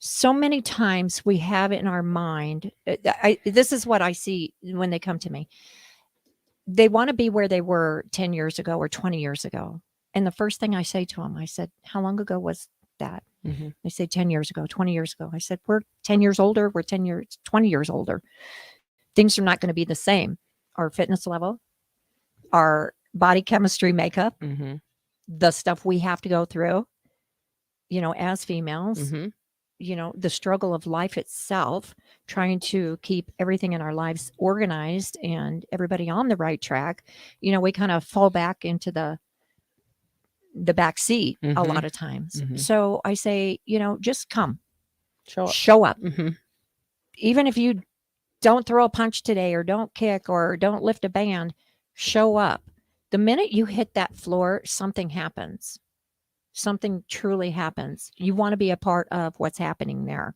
so many times we have in our mind, this is what I see when they come to me. They want to be where they were 10 years ago or 20 years ago. And the first thing I say to them, I said, how long ago was that? They say 10 years ago, 20 years ago. I said, we're 10 years older. We're 20 years older. Things are not going to be the same. Our fitness level, our body chemistry makeup, the stuff we have to go through, as females, the struggle of life itself, trying to keep everything in our lives organized and everybody on the right track. We kind of fall back into the back seat a lot of times. So I say, just come, show up. Even if you don't throw a punch today or don't kick or don't lift a band, show up. The minute you hit that floor, something happens. Something truly happens. You want to be a part of what's happening there.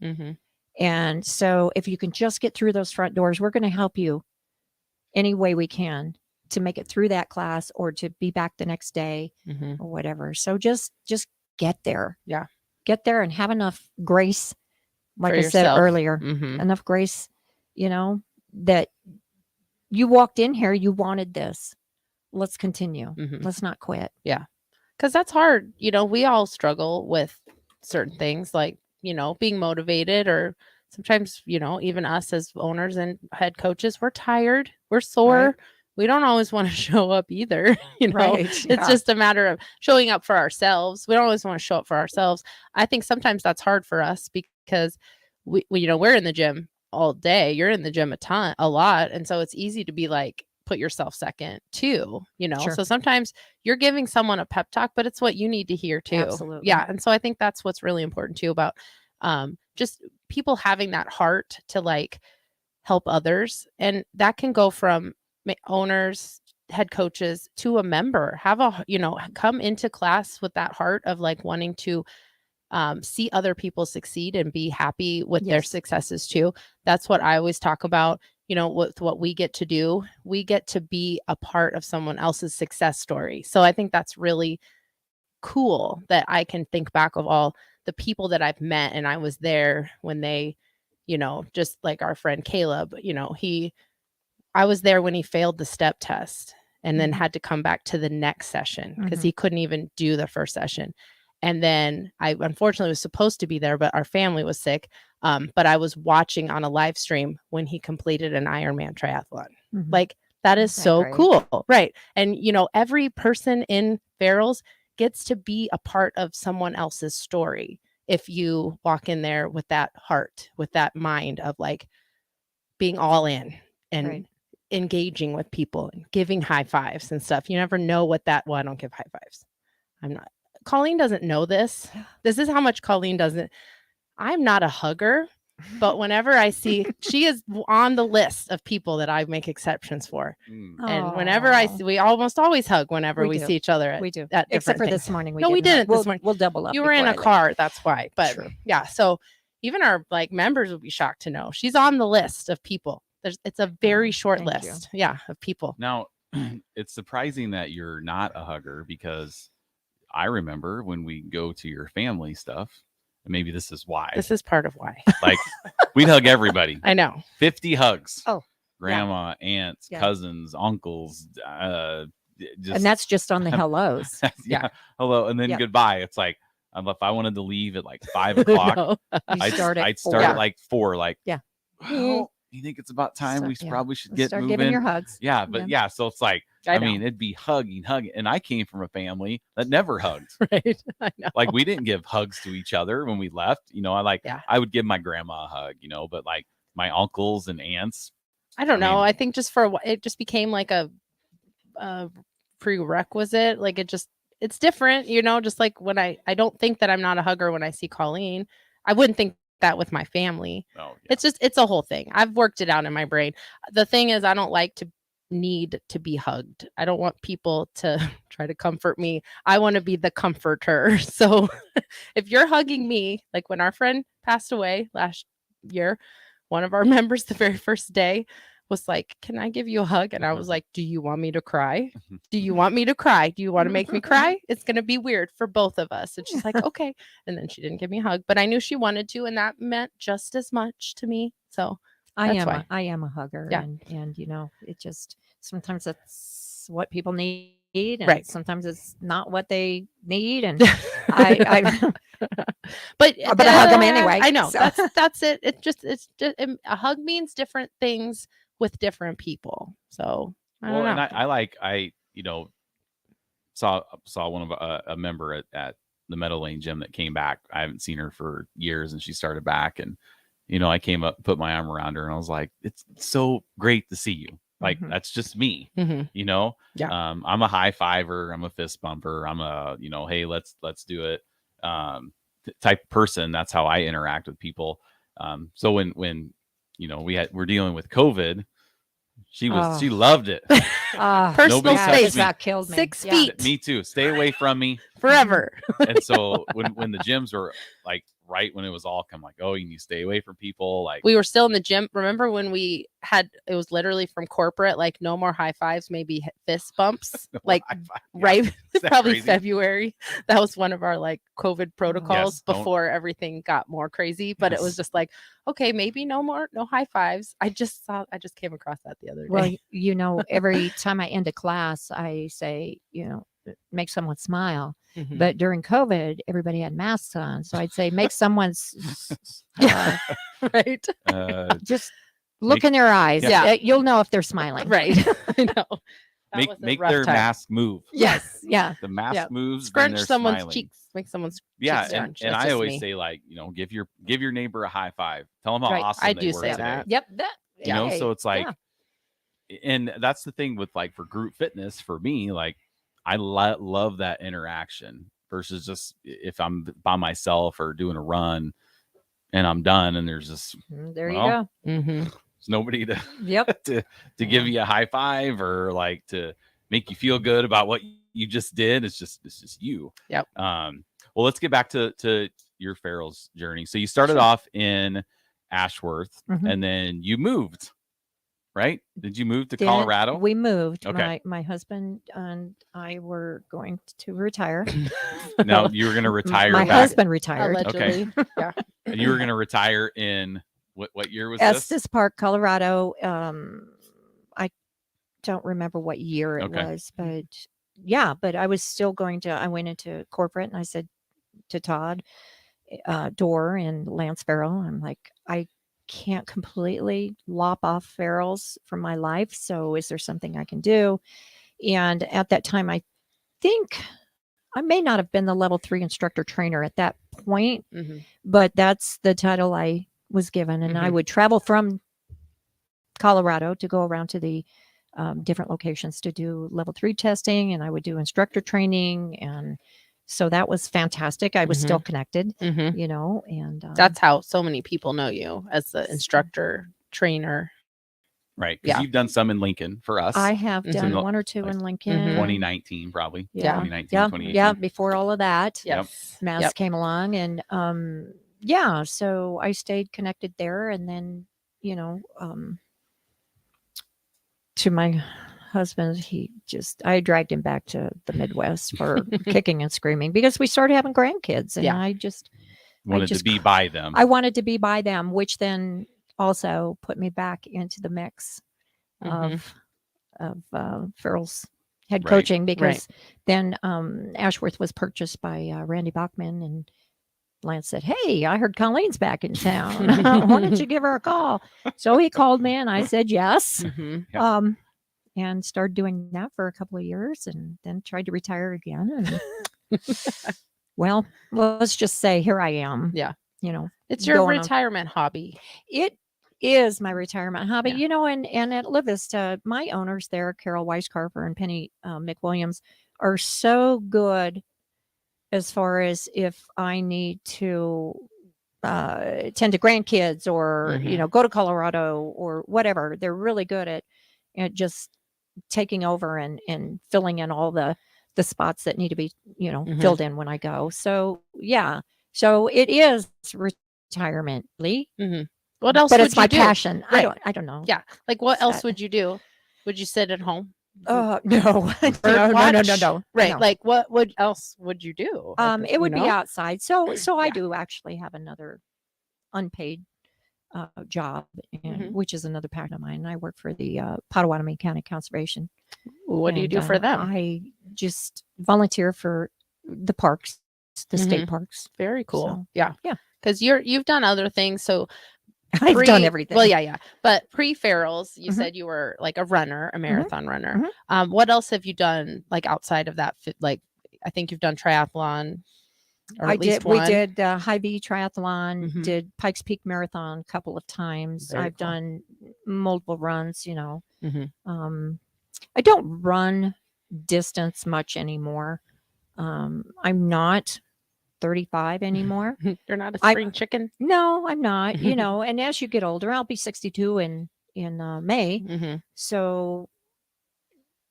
And so if you can just get through those front doors, we're going to help you any way we can to make it through that class or to be back the next day or whatever. So just get there. Yeah. Get there and have enough grace. Like For I said yourself. earlier, enough grace, that you walked in here, you wanted this. Let's continue. Let's not quit. Yeah. Because that's hard. We all struggle with certain things like, being motivated, or sometimes, even us as owners and head coaches, we're tired, we're sore. Right. We don't always want to show up either. Right, It's yeah. just a matter of showing up for ourselves. We don't always want to show up for ourselves. I think sometimes that's hard for us because we're in the gym all day. You're in the gym a lot. And so it's easy to be like, put yourself second too, Sure. So sometimes you're giving someone a pep talk, but it's what you need to hear too. Absolutely. Yeah. And so I think that's what's really important too about just people having that heart to help others. And that can go from owners, head coaches to a member. Have a, come into class with that heart of like wanting to see other people succeed and be happy with their successes too. That's what I always talk about. With what we get to do, we get to be a part of someone else's success story. So I think that's really cool that I can think back of all the people that I've met, and I was there when they, just like our friend Caleb, I was there when he failed the step test and then had to come back to the next session because he couldn't even do the first session. And then I unfortunately was supposed to be there, but our family was sick. But I was watching on a live stream when he completed an Ironman triathlon. Like that is so cool. Right. And, every person in Farrell's gets to be a part of someone else's story. If you walk in there with that heart, with that mind of like being all in and engaging with people and giving high fives and stuff. You never know what well, I don't give high fives. Colleen doesn't know this. This is how much Colleen doesn't. I'm not a hugger, but whenever I see, she is on the list of people that I make exceptions for. And whenever I see, we almost always hug whenever we see each other. We do. At Except for things. this morning. We didn't this morning. We'll double up. You were in a car. That's why. But yeah, so even our like members will be shocked to know she's on the list of people. It's a very short list. Yeah. Of people. Now, it's surprising that you're not a hugger because I remember when we go to your family stuff, and maybe this is why. This is part of why. Like we'd hug everybody. I know. 50 hugs. Oh. Grandma, aunts, cousins, uncles. And that's just on the hellos. Hello. And then goodbye. It's like, if I wanted to leave at like 5 o'clock, I'd start at like 4. Like, well, you think it's about time we probably should get start moving? Giving your hugs. Yeah. But so it's like, I mean, it'd be hugging. And I came from a family that never hugged. Right. I know. Like we didn't give hugs to each other when we left. I would give my grandma a hug, but like my uncles and aunts. I don't know. I think it just became like a prerequisite. Like it's different, just like when I don't think that I'm not a hugger when I see Colleen. I wouldn't think that with my family. It's a whole thing. I've worked it out in my brain. The thing is, I don't like to need to be hugged. I don't want people to try to comfort me. I want to be the comforter. So if you're hugging me, like when our friend passed away last year, one of our members the very first day was like, "Can I give you a hug?" And I was like, "Do you want me to cry? Do you want me to cry? Do you want to make me cry? It's going to be weird for both of us." And she's like, "Okay." And then she didn't give me a hug, but I knew she wanted to, and that meant just as much to me. So I am a hugger. Yeah. And it just, sometimes that's what people need. And sometimes it's not what they need. And but I hug them anyway. I know. So. That's it. It's just a hug means different things with different people. So I don't know. And I saw one of a member at the Meadow Lane gym that came back. I haven't seen her for years, and she started back, and I came up, put my arm around her, and I was like, "It's so great to see you." Like that's just me, Yeah. I'm a high fiver. I'm a fist bumper. I'm a, hey, let's do it. Type of person. That's how I interact with people. So when we're dealing with COVID, she loved it. Personal space that killed me. 6 feet. Me too. Stay away from me forever. And so when the gyms were like, right when it was all come like, oh, you need to stay away from people. Like we were still in the gym. Remember when it was literally from corporate, like no more high fives, maybe fist bumps, right? Probably crazy? February. That was one of our like COVID protocols before everything got more crazy. But it was just like, okay, maybe no high fives. I just came across that the other day. Well, every time I end a class, I say, make someone smile. But during COVID, everybody had masks on. So I'd say make someone's right. Just look in their eyes. Yeah. You'll know if they're smiling. Right. I know. Make their mask move. Yes. Yeah. The mask moves. Scrunch someone's smiling. cheeks. Make someone's cheeks scrunch. And I always say, like, give your neighbor a high five. Tell them how awesome I they do were say today. that. Yep. So it's like, and that's the thing with like for group fitness for me, like I love that interaction versus just if I'm by myself or doing a run and I'm done and there's just there you go. There's nobody to Yep. to give you a high five or like to make you feel good about what you just did. It's just you. Yep. Well, let's get back to your Farrell's journey. So you started off in Ashworth, Mhm. and then you moved, right? Did you move to Did- Colorado? We moved. Okay. My husband and I were going to retire. Now you were going to retire. My back- husband retired. Okay. Yeah. And you were going to retire in what year was this? Estes Park, Colorado. I don't remember what year it Okay. was, but yeah, but I was still going to. I went into corporate, and I said to Todd Dorr and Lance Farrell, I'm like, I can't completely lop off Farrells from my life. So is there something I can do? And at that time, I think I may not have been the level 3 instructor trainer at that point, but that's the title I was given. And I would travel from Colorado to go around to the different locations to do level 3 testing, and I would do instructor training. And so that was fantastic. I was still connected, you know, and That's how so many people know you, as the instructor trainer. Right. Because you've done some in Lincoln for us. I have Some done like one or two in Lincoln. 2019, probably. Yeah. 2019, Yeah. 2018. Yeah. Before all of that, Yes. Mass Yep. came along, and yeah, so I stayed connected there. And then, you know, to my husband, I dragged him back to the Midwest for kicking and screaming because we started having grandkids, and I just Wanted to be by them. I wanted to be by them, which then also put me back into the mix of Farrell's head Right. coaching, because then Ashworth was purchased by Randy Bachman, and Lance said, "Hey, I heard Colleen's back in town. Why don't you give her a call?" So he called me, and I said yes. And started doing that for a couple of years, and then tried to retire again. And well, let's just say here I am. Yeah. You know, It's your going on. retirement hobby. It is my retirement hobby, you know, and at La Vista, my owners there, Carol Weiscarver and Penny McWilliams, are so good as far as if I need to tend to grandkids or, you know, go to Colorado or whatever. They're really good at just taking over and filling in all the spots that need to be, you know, filled in when I go. So yeah, so it is retirement, Lee. What else But would it's my you do? passion. Right. I don't know. Yeah. Like, what else would you do? Would you sit at home? No. Bird no. watch? Right. No. Like, what else would you do? It would You be know? outside. So I do actually have another unpaid job, and which is another passion of mine. I work for the Potawatomi County Conservation. What do you do for them? I just volunteer for the parks, the state parks. Very cool. So, yeah. yeah. Because you've done other things. So I've done everything. Well, yeah. But pre-Farrells, you said you were like a runner, a marathon runner. What else have you done, like outside of that? Like, I think you've done triathlon. Or at least We one. did Hy-Vee triathlon, did Pikes Peak Marathon a couple of times. Very I've cool. done multiple runs, you know. I don't run distance much anymore. I'm not 35 anymore. You're not a spring chicken? No, I'm not. You know, and as you get older, I'll be 62 in May. So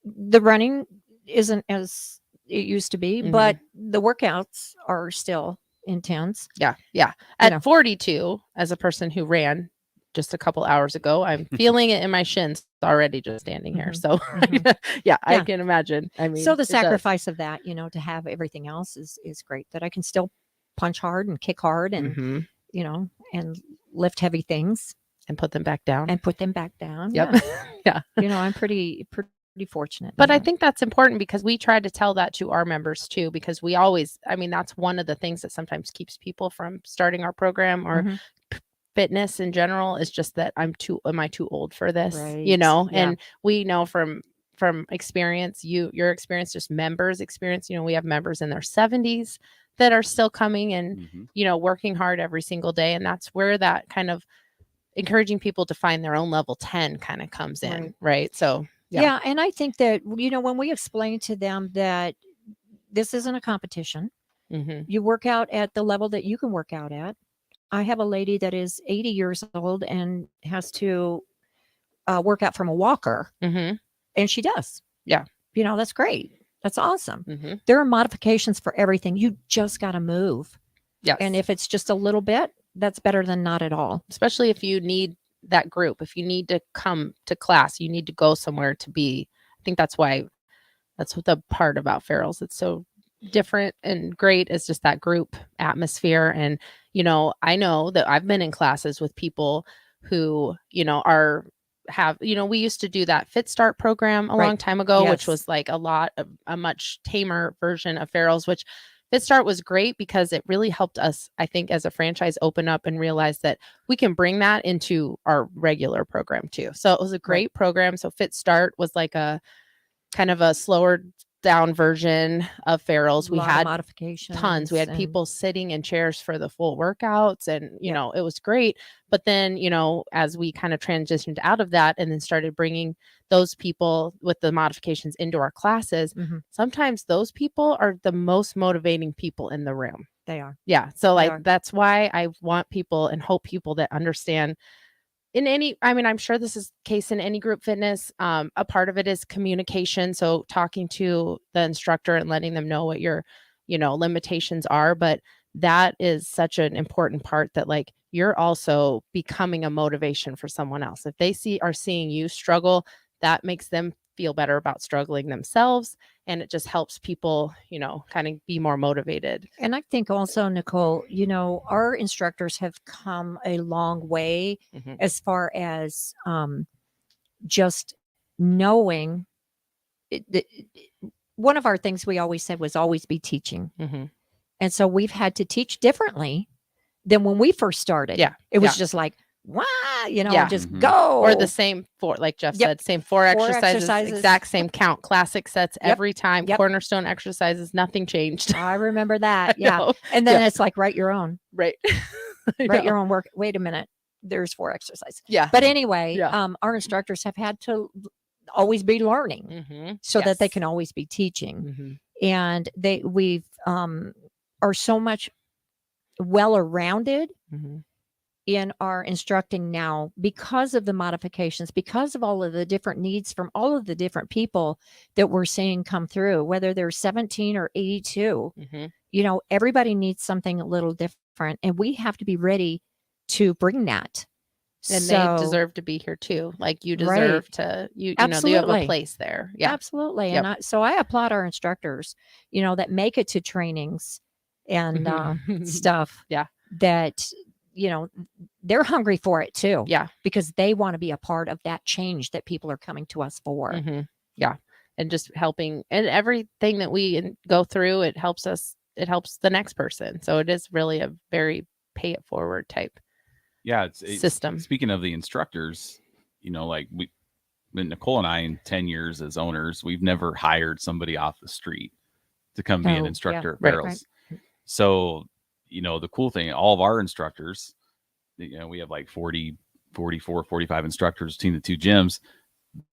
the running isn't as it used to be, but the workouts are still intense. Yeah. Yeah. At 42, as a person who ran just a couple hours ago, I'm feeling it in my shins already just standing here. So yeah, I can imagine. I mean, so the it does. sacrifice of that, you know, to have everything else is great, that I can still punch hard and kick hard and, you know, and lift heavy things and put them back down. Yep. Yeah. You know, I'm pretty fortunate. But I think that's important, because we try to tell that to our members too, because we always, I mean, that's one of the things that sometimes keeps people from starting our program or fitness in general, is just that am I too old for this? You know, and we know from experience, your experience, just members experience, you know, we have members in their 70s that are still coming and, you know, working hard every single day. And that's where that kind of encouraging people to find their own level 10 kind of comes in. Right. So, yeah. And I think that, you know, when we explain to them that this isn't a competition, you work out at the level that you can work out at. I have a lady that is 80 years old and has to work out from a walker. Mm-hmm. And she does. Yeah. That's great. That's awesome. Mm-hmm. There are modifications for everything. You just got to move. Yes. And if it's just a little bit, that's better than not at all. Especially if you need that group, if you need to come to class, you need to go somewhere to be. I think that's what the part about Farrell's that's so different and great is just that group atmosphere. And, I know that I've been in classes with people who, we used to do that Fit Start program a long time ago, which was like a much tamer version of Farrell's, which Fit Start was great because it really helped us, I think, as a franchise open up and realize that we can bring that into our regular program too. So it was a great program. So Fit Start was like a kind of a slower down version of Farrell's. We had modifications, tons. We had people sitting in chairs for the full workouts, and it was great. But then, as we kind of transitioned out of that and then started bringing those people with the modifications into our classes, sometimes those people are the most motivating people in the room. They are. Yeah. So that's why I want people and hope people that understand I'm sure this is the case in any group fitness. A part of it is communication. So talking to the instructor and letting them know what your, limitations are. But that is such an important part that you're also becoming a motivation for someone else. If they are seeing you struggle, that makes them feel better about struggling themselves. And it just helps people, kind of be more motivated. And I think also, Nicole, our instructors have come a long way as far as just knowing. One of our things we always said was always be teaching. And so we've had to teach differently than when we first started. Yeah. It was just like, wow, just go. Or the same like Jeff said, same four exercises, exact same count, classic sets every time, cornerstone exercises, nothing changed. I remember that. Yeah. And then it's like, write your own. Right. Write your own work. Wait a minute. There's 4 exercises. Yeah. But anyway, our instructors have had to always be learning so that they can always be teaching. And we've are so much well-rounded in our instructing now because of the modifications, because of all of the different needs from all of the different people that we're seeing come through, whether they're 17 or 82. Everybody needs something a little different, and we have to be ready to bring that. And they deserve to be here too. Like you deserve to, you know, you have a place there. Yeah, absolutely. And so I applaud our instructors, that make it to trainings and stuff. Yeah. That, they're hungry for it too. Yeah. Because they want to be a part of that change that people are coming to us for. Yeah. And just helping, and everything that we go through, it helps us, it helps the next person. So it is really a very pay it forward type. Yeah, it's system. Speaking of the instructors, like Nicole and I, in 10 years as owners, we've never hired somebody off the street to come be an instructor at Farrell's. Right. So, the cool thing, all of our instructors, we have like 40, 44, 45 instructors between the two gyms.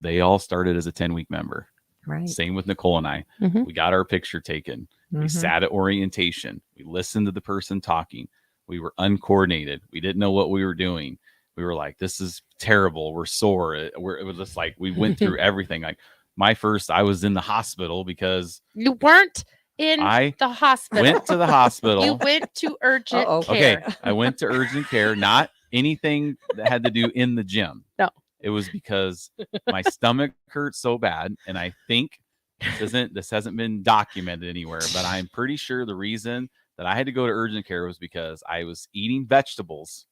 They all started as a 10-week member. Right. Same with Nicole and I. We got our picture taken. We sat at orientation. We listened to the person talking. We were uncoordinated. We didn't know what we were doing. We were like, this is terrible. We're sore. It was just like, we went through everything. Like I was in the hospital because you weren't in the hospital. Went to the hospital. You went to urgent care. Okay. I went to urgent care, not anything that had to do in the gym. No. It was because my stomach hurt so bad. And I think this hasn't been documented anywhere, but I'm pretty sure the reason that I had to go to urgent care was because I was eating vegetables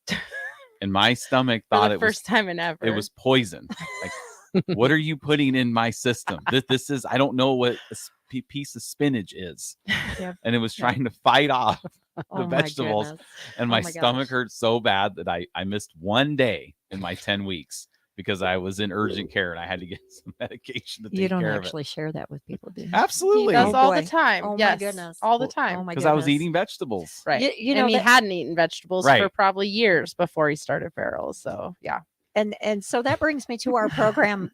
and my stomach thought it was first time in ever. It was poison. Like, what are you putting in my system? This is, I don't know what a piece of spinach is. Yep. And it was trying to fight off the vegetables. Goodness. And my stomach hurt so bad that I missed one day in my 10 weeks. Because I was in urgent care and I had to get some medication to take care of it. You don't actually share that with people, do you? Absolutely. He does all the time. Oh, yes. my goodness. All the time. Oh, my Because I was eating vegetables. Right. You know, and he hadn't eaten vegetables Right. for probably years before he started Farrell's. So, yeah. And so that brings me to our program.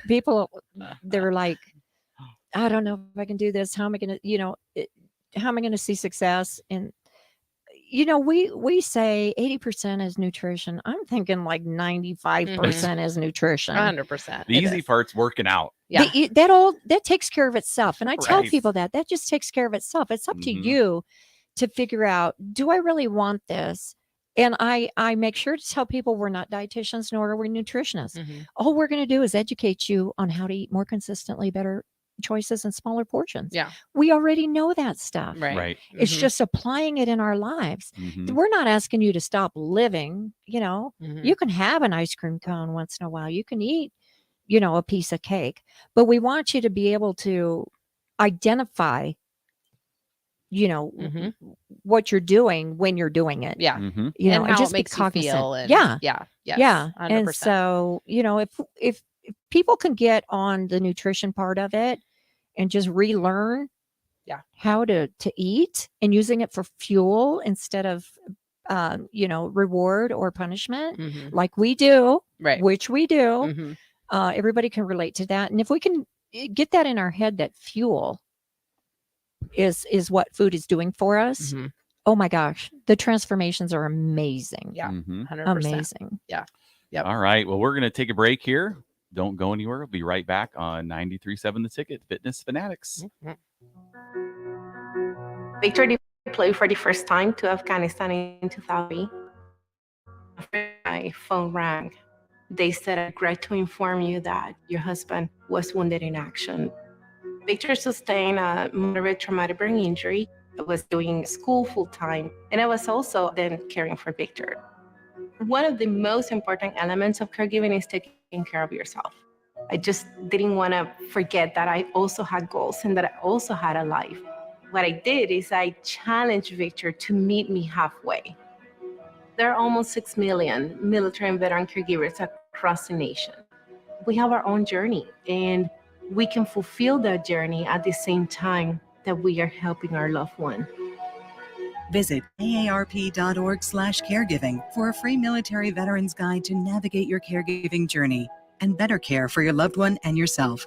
People, they're like, I don't know if I can do this. How am I going to, how am I going to see success? And, we say 80% is nutrition. I'm thinking like 95% is nutrition. 100%. The easy part's working out. Yeah. That takes care of itself. And I tell Right. people that just takes care of itself. It's up to you to figure out, do I really want this? And I make sure to tell people we're not dietitians, nor are we nutritionists. All we're going to do is educate you on how to eat more consistently, better choices and smaller portions. Yeah. We already know that stuff. Right. It's just applying it in our lives. We're not asking you to stop living. You can have an ice cream cone once in a while. You can eat, a piece of cake, but we want you to be able to identify what you're doing when you're doing it. Yeah. And how just it makes be cognizant. you feel. And Yeah. Yes, Yeah. 100%. And so, if people can get on the nutrition part of it and just relearn how to eat and using it for fuel instead of reward or punishment, like we do, which we do, everybody can relate to that. And if we can get that in our head, that fuel is what food is doing for us. Oh my gosh, the transformations are amazing. Yeah. 100%. Amazing. Yeah. Yep. All right. Well, we're going to take a break here. Don't go anywhere. We'll be right back on 93.7 The Ticket, Fitness Fanatics. Victor deployed for the first time to Afghanistan in 2003. My phone rang. They said, I regret to inform you that your husband was wounded in action. Victor sustained a moderate traumatic brain injury. I was doing school full time, and I was also then caring for Victor. One of the most important elements of caregiving is taking care of yourself. I just didn't want to forget that I also had goals and that I also had a life. What I did is I challenged Victor to meet me halfway. There are almost 6 million military and veteran caregivers across the nation. We have our own journey, and we can fulfill that journey at the same time that we are helping our loved one. Visit aarp.org/caregiving for a free military veterans guide to navigate your caregiving journey and better care for your loved one and yourself.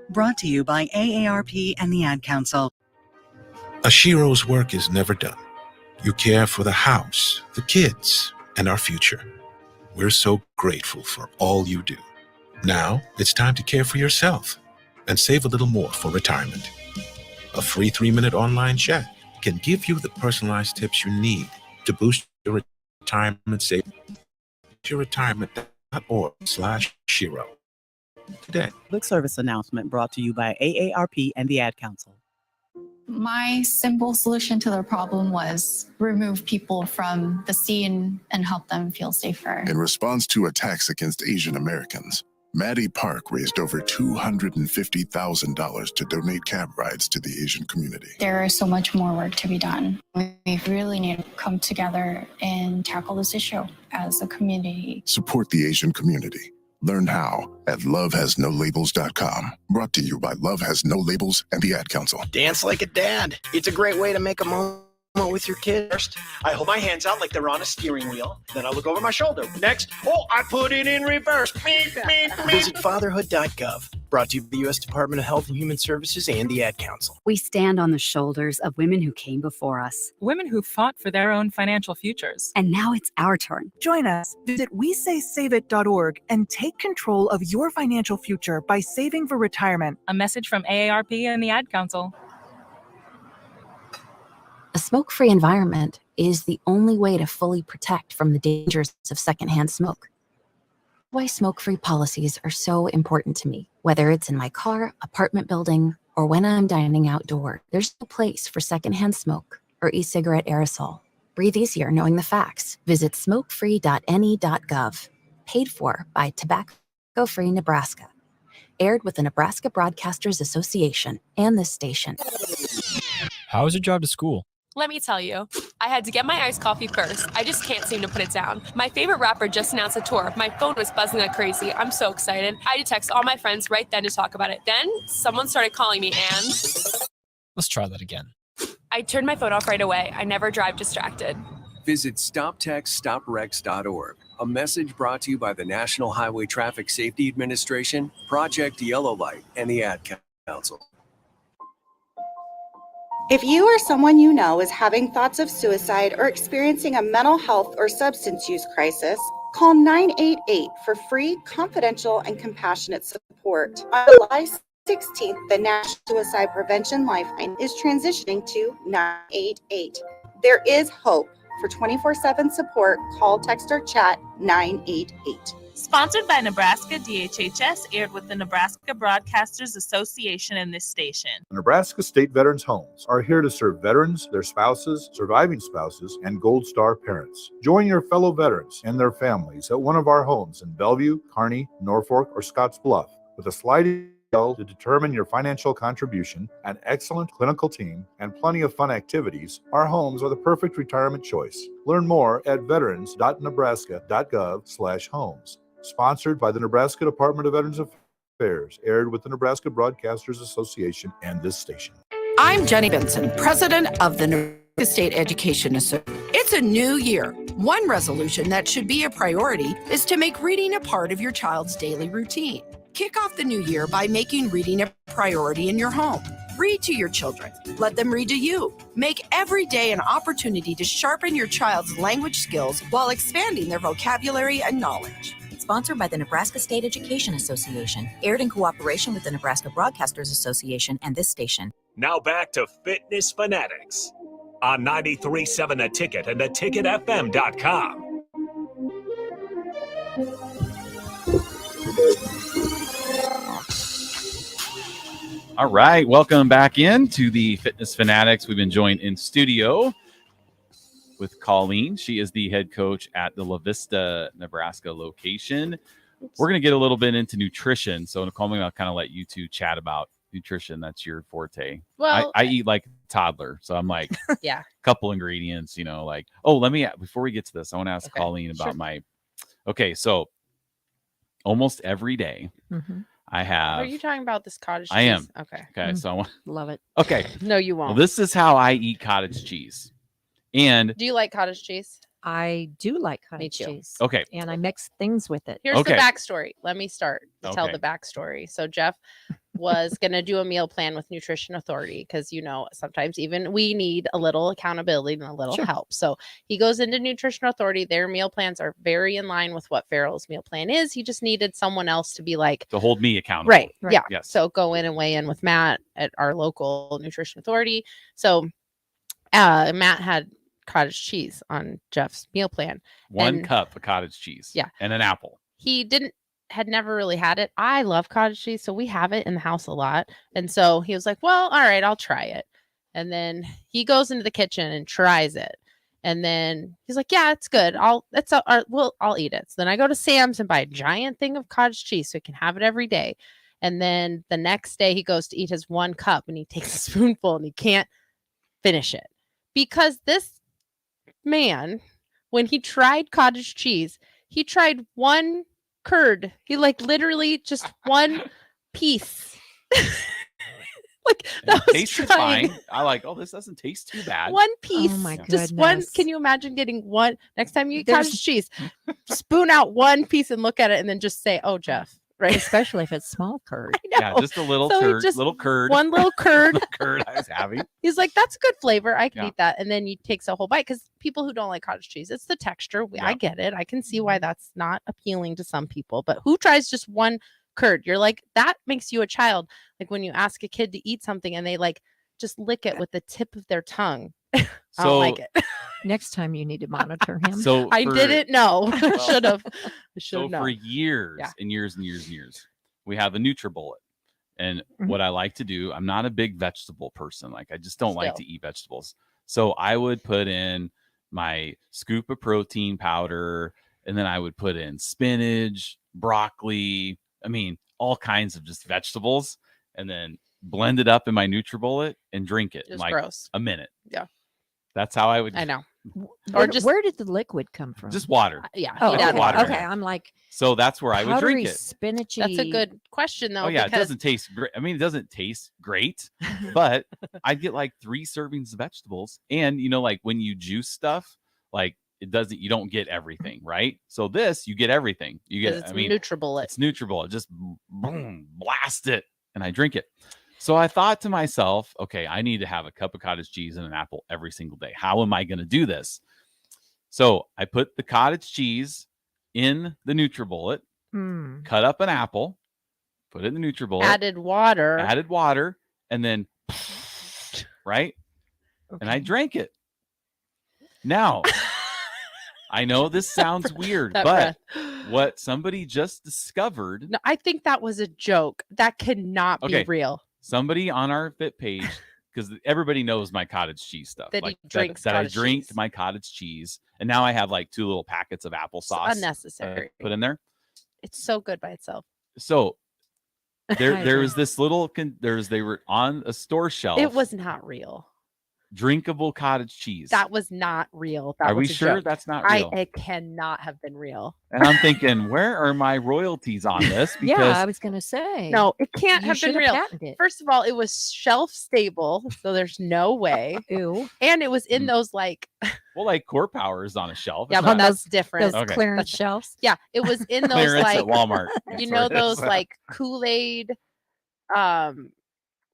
Brought to you by AARP and the Ad Council. Ashiro's work is never done. You care for the house, the kids, and our future. We're so grateful for all you do. Now it's time to care for yourself and save a little more for retirement. A free 3-minute online chat can give you the personalized tips you need to boost your retirement savings. Yourretirement.org/Shiro today. Public service announcement brought to you by AARP and the Ad Council. My simple solution to the problem was remove people from the scene and help them feel safer. In response to attacks against Asian Americans, Maddie Park raised over $250,000 to donate cab rides to the Asian community. There is so much more work to be done. We really need to come together and tackle this issue as a community. Support the Asian community. Learn how at lovehasnolabels.com. Brought to you by Love Has No Labels and the Ad Council. Dance like a dad. It's a great way to make a moment with your kid. First, I hold my hands out like they're on a steering wheel. Then I look over my shoulder. Next, I put it in reverse. Visit fatherhood.gov. Brought to you by the U.S. Department of Health and Human Services and the Ad Council. We stand on the shoulders of women who came before us. Women who fought for their own financial futures. And now it's our turn. Join us. Visit WeSaySaveIt.org and take control of your financial future by saving for retirement. A message from AARP and the Ad Council. A smoke-free environment is the only way to fully protect from the dangers of secondhand smoke. Why smoke-free policies are so important to me, whether it's in my car, apartment building, or when I'm dining outdoors. There's no place for secondhand smoke or e-cigarette aerosol. Breathe easier knowing the facts. Visit smokefree.ne.gov. Paid for by Tobacco Free Nebraska. Aired with the Nebraska Broadcasters Association and this station. How is your job to school? Let me tell you, I had to get my iced coffee first. I just can't seem to put it down. My favorite rapper just announced a tour. My phone was buzzing like crazy. I'm so excited. I had to text all my friends right then to talk about it. Then someone started calling me and... Let's try that again. I turned my phone off right away. I never drive distracted. Visit StopTextStopWrecks.org. A message brought to you by the National Highway Traffic Safety Administration, Project Yellow Light, and the Ad Council. If you or someone you know is having thoughts of suicide or experiencing a mental health or substance use crisis, call 988 for free, confidential, and compassionate support. On July 16th, the National Suicide Prevention Lifeline is transitioning to 988. There is hope. For 24/7 support, call, text, or chat 988. Sponsored by Nebraska DHHS, aired with the Nebraska Broadcasters Association and this station. Nebraska State Veterans Homes are here to serve veterans, their spouses, surviving spouses, and Gold Star parents. Join your fellow veterans and their families at one of our homes in Bellevue, Kearney, Norfolk, or Scottsbluff. With a sliding scale to determine your financial contribution, an excellent clinical team, and plenty of fun activities, our homes are the perfect retirement choice. Learn more at veterans.nebraska.gov/homes. Sponsored by the Nebraska Department of Veterans Affairs, aired with the Nebraska Broadcasters Association and this station. I'm Jenny Benson, president of the Nebraska State Education Association. It's a new year. One resolution that should be a priority is to make reading a part of your child's daily routine. Kick off the new year by making reading a priority in your home. Read to your children. Let them read to you. Make every day an opportunity to sharpen your child's language skills while expanding their vocabulary and knowledge. Sponsored by the Nebraska State Education Association, aired in cooperation with the Nebraska Broadcasters Association and this station. Now back to Fitness Fanatics on 93.7 The Ticket and theticketfm.com. All right, welcome back in to the Fitness Fanatics. We've been joined in studio with Colleen. She is the head coach at the La Vista, Nebraska location. We're going to get a little bit into nutrition. So, Nicole, I'll kind of let you two chat about nutrition. That's your forte. Well, I eat like a toddler. So I'm like, yeah, a couple ingredients, like, before we get to this, I want to ask Colleen about so almost every day I have. Are you talking about this cottage cheese? I am. Okay. Okay. So I want. Love it. Okay. No, you won't. Well, this is how I eat cottage cheese. And do you like cottage cheese? I do like cottage cheese. Okay. And I mix things with it. Here's the backstory. Let me start to tell the backstory. So Jeff was going to do a meal plan with Nutrition Authority because, sometimes even we need a little accountability and a little help. So he goes into Nutrition Authority. Their meal plans are very in line with what Farrell's meal plan is. He just needed someone else to be like. To hold me accountable. Right. Yeah. Yes. So go in and weigh in with Matt at our local Nutrition Authority. So Matt had cottage cheese on Jeff's meal plan. One cup of cottage cheese. Yeah. And an apple. He had never really had it. I love cottage cheese, so we have it in the house a lot. And so he was like, well, all right, I'll try it. And then he goes into the kitchen and tries it. And then he's like, yeah, it's good. I'll eat it. So then I go to Sam's and buy a giant thing of cottage cheese so he can have it every day. And then the next day he goes to eat his 1 cup and he takes a spoonful and he can't finish it because this man, when he tried cottage cheese, he tried 1 curd. He literally just 1 piece. That was tastes trying. fine. I like, this doesn't taste too bad. 1 piece. Oh my goodness. Just 1. Can you imagine getting 1 next time you eat cottage cheese? Spoon out 1 piece and look at it and then just say, oh, Jeff. Right. Especially if it's small curd. Yeah, just a little curd. Little curd. 1 little curd. Curd I was having. He's like, that's a good flavor. I can eat that. And then he takes a whole bite because people who don't like cottage cheese, it's the texture. I get it. I can see why that's not appealing to some people. But who tries just 1 curd? You're like, that makes you a child. Like when you ask a kid to eat something and they just lick it with the tip of their tongue. I don't like it. Next time you need to monitor him. So I didn't know. Should have. So for years and years and years and years, we have a NutriBullet. And what I like to do, I'm not a big vegetable person. I just don't like to eat vegetables. So I would put in my scoop of protein powder, and then I would put in spinach, broccoli, all kinds of just vegetables, and then blend it up in my NutriBullet and drink it in gross. A minute. Yeah. That's how I would. I know. Or where did the liquid come from? Just water. Yeah. Oh, just water. Okay. I'm like. So that's where I would drink it. Spinachy. That's a good question, though. Oh yeah, it doesn't taste great. It doesn't taste great, but I'd get 3 servings of vegetables, and when you juice stuff, it doesn't. You don't get everything, right? So this, you get everything. You get. It's NutriBullet. It's NutriBullet. Just boom, blast it, and I drink it. So I thought to myself, okay, I need to have a cup of cottage cheese and an apple every single day. How am I going to do this? So I put the cottage cheese in the NutriBullet, cut up an apple, put it in the NutriBullet, added water, and then right, and I drank it. Now, I know this sounds weird, That but breath. what somebody just discovered. No, I think that was a joke. That cannot be real. Somebody on our Fit page, because everybody knows my cottage cheese stuff. That he like drinks that I cottage drink cheese. my cottage cheese, and now I have like 2 little packets of applesauce Unnecessary. put in there. It's so good by itself. So I there agree. was this little they were on a store shelf. It was not real. Drinkable cottage cheese. That was not real. That Are we was a sure joke. that's not real? It cannot have been real. And I'm thinking, where are my royalties on this? Yeah, Because I was going to say. No, it can't You have been should have real. patented it. First of all, it was shelf stable, so there's no way. Ew. And it was in those like well, like Core Power is on a shelf. yeah, It's but not- that's different. Those clearance shelves. Yeah, it was in those Clearance like at Walmart. you That's know where it is. those like Kool-Aid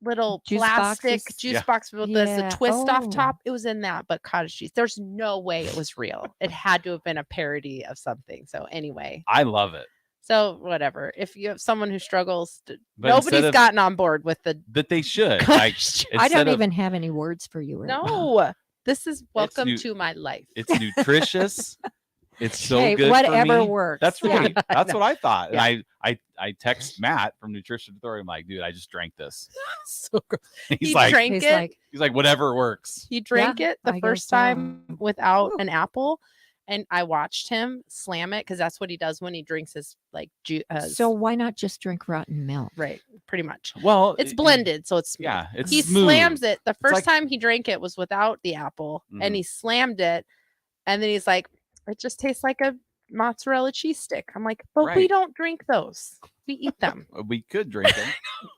little Juice plastic boxes? juice Yeah. box with Yeah. the twist off Oh. top. It was in that, but cottage cheese. There's no way it was real. It had to have been a parody of something. So anyway, I love it. so whatever. If you have someone who struggles, But instead nobody's of- gotten on board with the But they should. Like, I instead don't of- even have any words for you right now. no. This is welcome nu- to my life. It's nutritious. It's so Hey, good. whatever for me. works. That's Yeah. right. That's No. what I thought. Yeah. And I text Matt from Nutrition Authority. I'm like, dude, I just drank this. So gross. He's He like, drank He's it. like, he's like, whatever works. He drank Yeah, it the I first guess so. time without an apple, and I watched him slam it because that's what he does when he drinks his like juice. so why not just drink rotten milk? Right, pretty much. Well, It's blended, so it's smooth. Yeah, it's He smooth. slams it. The first like- time he drank it was without the apple, and Mhm. he slammed it, and then he's like, "It just tastes like a mozzarella cheese stick." I'm like, "But we Right. don't drink those. We eat them." We could drink them.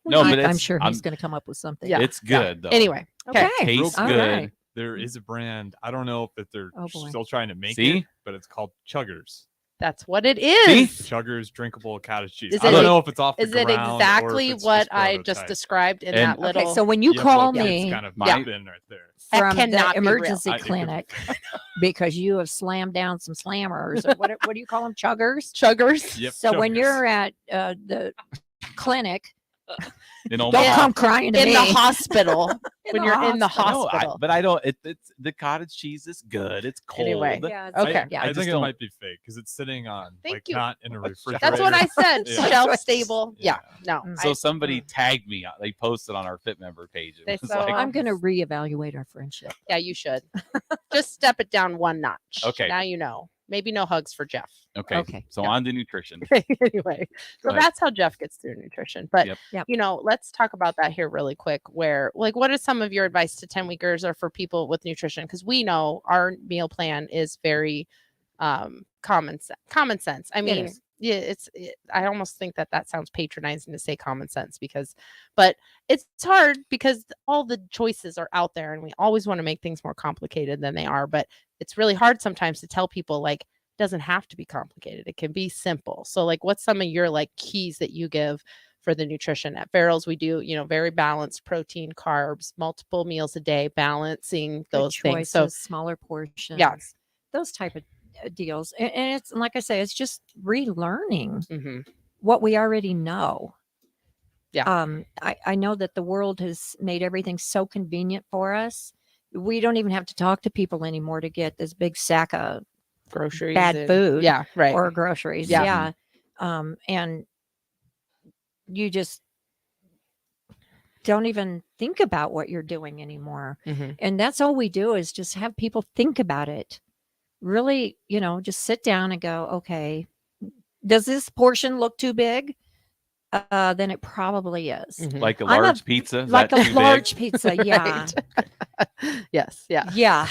No, I'm, but it's, I'm sure he's going to come up with something. Yeah. It's good though. Anyway, okay. It tastes All good. right. There is a brand. I don't know if they're Oh, boy. still trying to make See? it, but it's called Chuggers. That's what it is. Chuggers drinkable cottage cheese. Is I it don't a- know if it's off the Is it ground or if exactly it's what just I just prototype. described in And- that little? Okay, so when you Yeah, call well, me it's kind of My- in right there. That from cannot the be real. emergency It could- clinic because you have slammed down some slammers, or what do you call them? Chuggers? Chuggers. Yep, So when Chuggers. you're at the clinic, In don't Omaha. come crying to in me. the hospital when the you're in the hospital. No, hospital. but I don't. It's the cottage cheese is good. It's cold. Anyway. Yeah, it's- Okay. yeah. I just think it don't- might be fake because it's sitting on Thank like you. not in a refrigerator. That's what I said. Yeah. Shelf stable. Yeah. No. So I- somebody tagged me. They posted on our Fit member page. It They was saw- like, I'm going to reevaluate our friendship. yeah, you should. Just step it down one notch. Okay. Now you know. Maybe no hugs for Jeff. okay. Okay. So Yeah. on to nutrition. Anyway, so Go ahead. that's how Jeff gets through nutrition. But Yep. Yep. you know, let's talk about that here really quick. Where like, what is some of your advice to 10-weekers or for people with nutrition? Because we know our meal plan is very common sense. I mean, is. yeah, I almost think that sounds patronizing to say common sense but it's hard because all the choices are out there and we always want to make things more complicated than they are. But it's really hard sometimes to tell people like, it doesn't have to be complicated. It can be simple. So like, what's some of your like keys that you give for the nutrition at Farrell's? We do, very balanced protein, carbs, multiple meals a day, balancing Good those things. So choices, smaller portions. Yeah. Those type of deals. And it's like I say, it's just relearning mhm. what we already know. Yeah. I know that the world has made everything so convenient for us. We don't even have to talk to people anymore to get this big sack of groceries, bad and- food. Yeah. Right. Or groceries. Yeah. Yeah. And you just don't even think about what you're doing anymore. Mhm. And that's all we do is just have people think about it. Really, just sit down and go, okay, does this portion look too big? Then it probably is. Mhm. Like a I'm a- large pizza. Is Like that a too big? large pizza, yeah. Yes. Yeah. Yeah.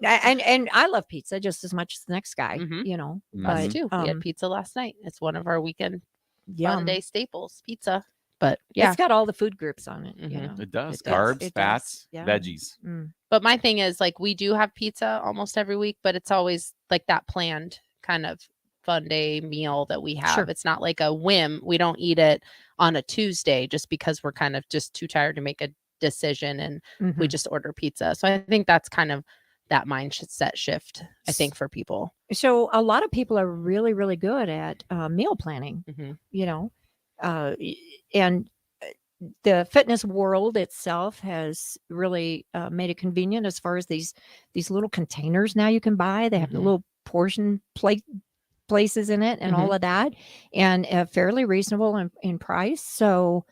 and I love pizza just as much as the next guy, Mhm. Mhm. Us but too. We had um, pizza last night. It's one of our weekend yum. fun day staples, pizza. But yeah. It's got all the food groups on it. Mhm. It does. It does. Carbs, It does. fats, Yeah. veggies. Mm. But my thing is like we do have pizza almost every week, but it's always like that planned kind of fun day meal that we have. Sure. It's not like a whim. We don't eat it on a Tuesday just because we're kind of just too tired to make a decision, and we Mhm. just order pizza. So I think that's kind of that mindset shift, I think, for people. So a lot of people are really, really good at meal planning, Mhm. you know, and the fitness world itself has really made it convenient as far as these little containers now you can buy. They have the Mhm. little portion plate places in it and all Mhm. of that, and fairly reasonable in price. So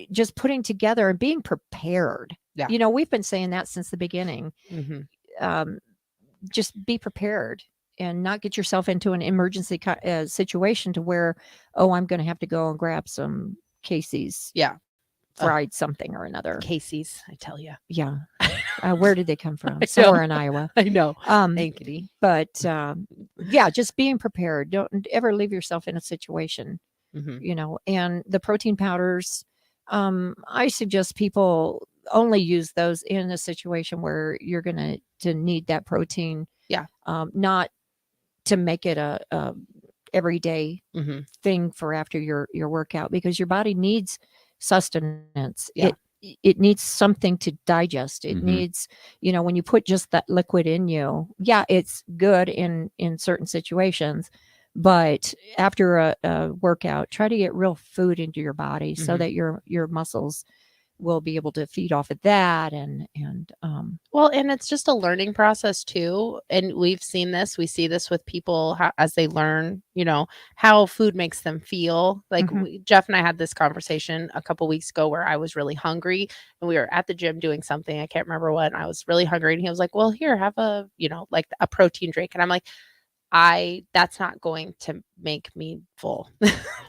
just putting together and being prepared. Yeah. You know, we've been saying that since the beginning. Mhm. Um, just be prepared and not get yourself into an emergency situation to where, oh, I'm going to have to go and grab some Casey's Yeah. fried something or another. Casey's, I tell you. Yeah. Where did they come from? I Somewhere know. in Iowa. I know. Um, Ankety. but yeah, just being prepared. Don't ever leave yourself in a situation, Mhm. you know. And the protein powders, I suggest people only use those in a situation where you're gonna to need that protein. Yeah. Not to make it a everyday Mhm. thing for after your workout, because your body needs sustenance. Yeah. It needs something to digest. It Mhm. needs, you know, when you put just that liquid in you, yeah, it's good in certain situations, but after a workout, try to get real food into your body so Mhm. that your muscles will be able to feed off of that. And Well, and it's just a learning process too. And we've seen this. We see this with people as they learn, you know, how food makes them feel. Like Mhm. Jeff and I had this conversation a couple weeks ago where I was really hungry and we were at the gym doing something. I can't remember what. And I was really hungry. And he was like, well, here, have a, you know, like a protein drink. And I'm like, that's not going to make me full.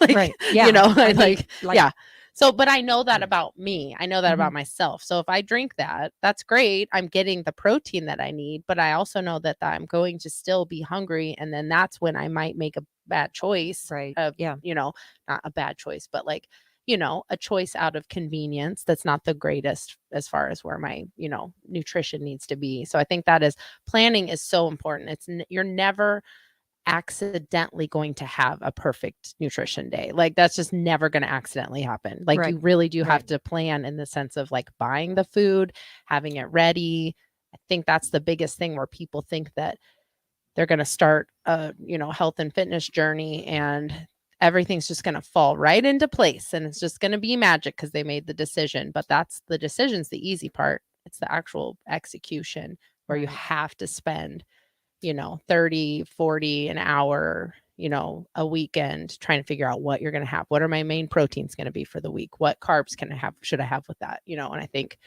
Like, Right. Yeah. you know, I mean, yeah. So, but I know that about me. I know that Mhm. about myself. So if I drink that, that's great. I'm getting the protein that I need, but I also know that I'm going to still be hungry. And then that's when I might make a bad choice. Right. Of, Yeah. you know, not a bad choice, but like, you know, a choice out of convenience that's not the greatest as far as where my, you know, nutrition needs to be. So I think that is planning is so important. You're never accidentally going to have a perfect nutrition day. Like that's just never going to accidentally happen. Like Right. you really do have Right. to plan in the sense of like buying the food, having it ready. I think that's the biggest thing where people think that they're going to start a, you know, health and fitness journey and everything's just going to fall right into place and it's just going to be magic because they made the decision. But the decision's the easy part. It's the actual execution where you Right. have to spend, you know, 30, 40 an hour, you know, a weekend trying to figure out what you're going to have. What are my main proteins going to be for the week? What carbs should I have with that? You know, and I think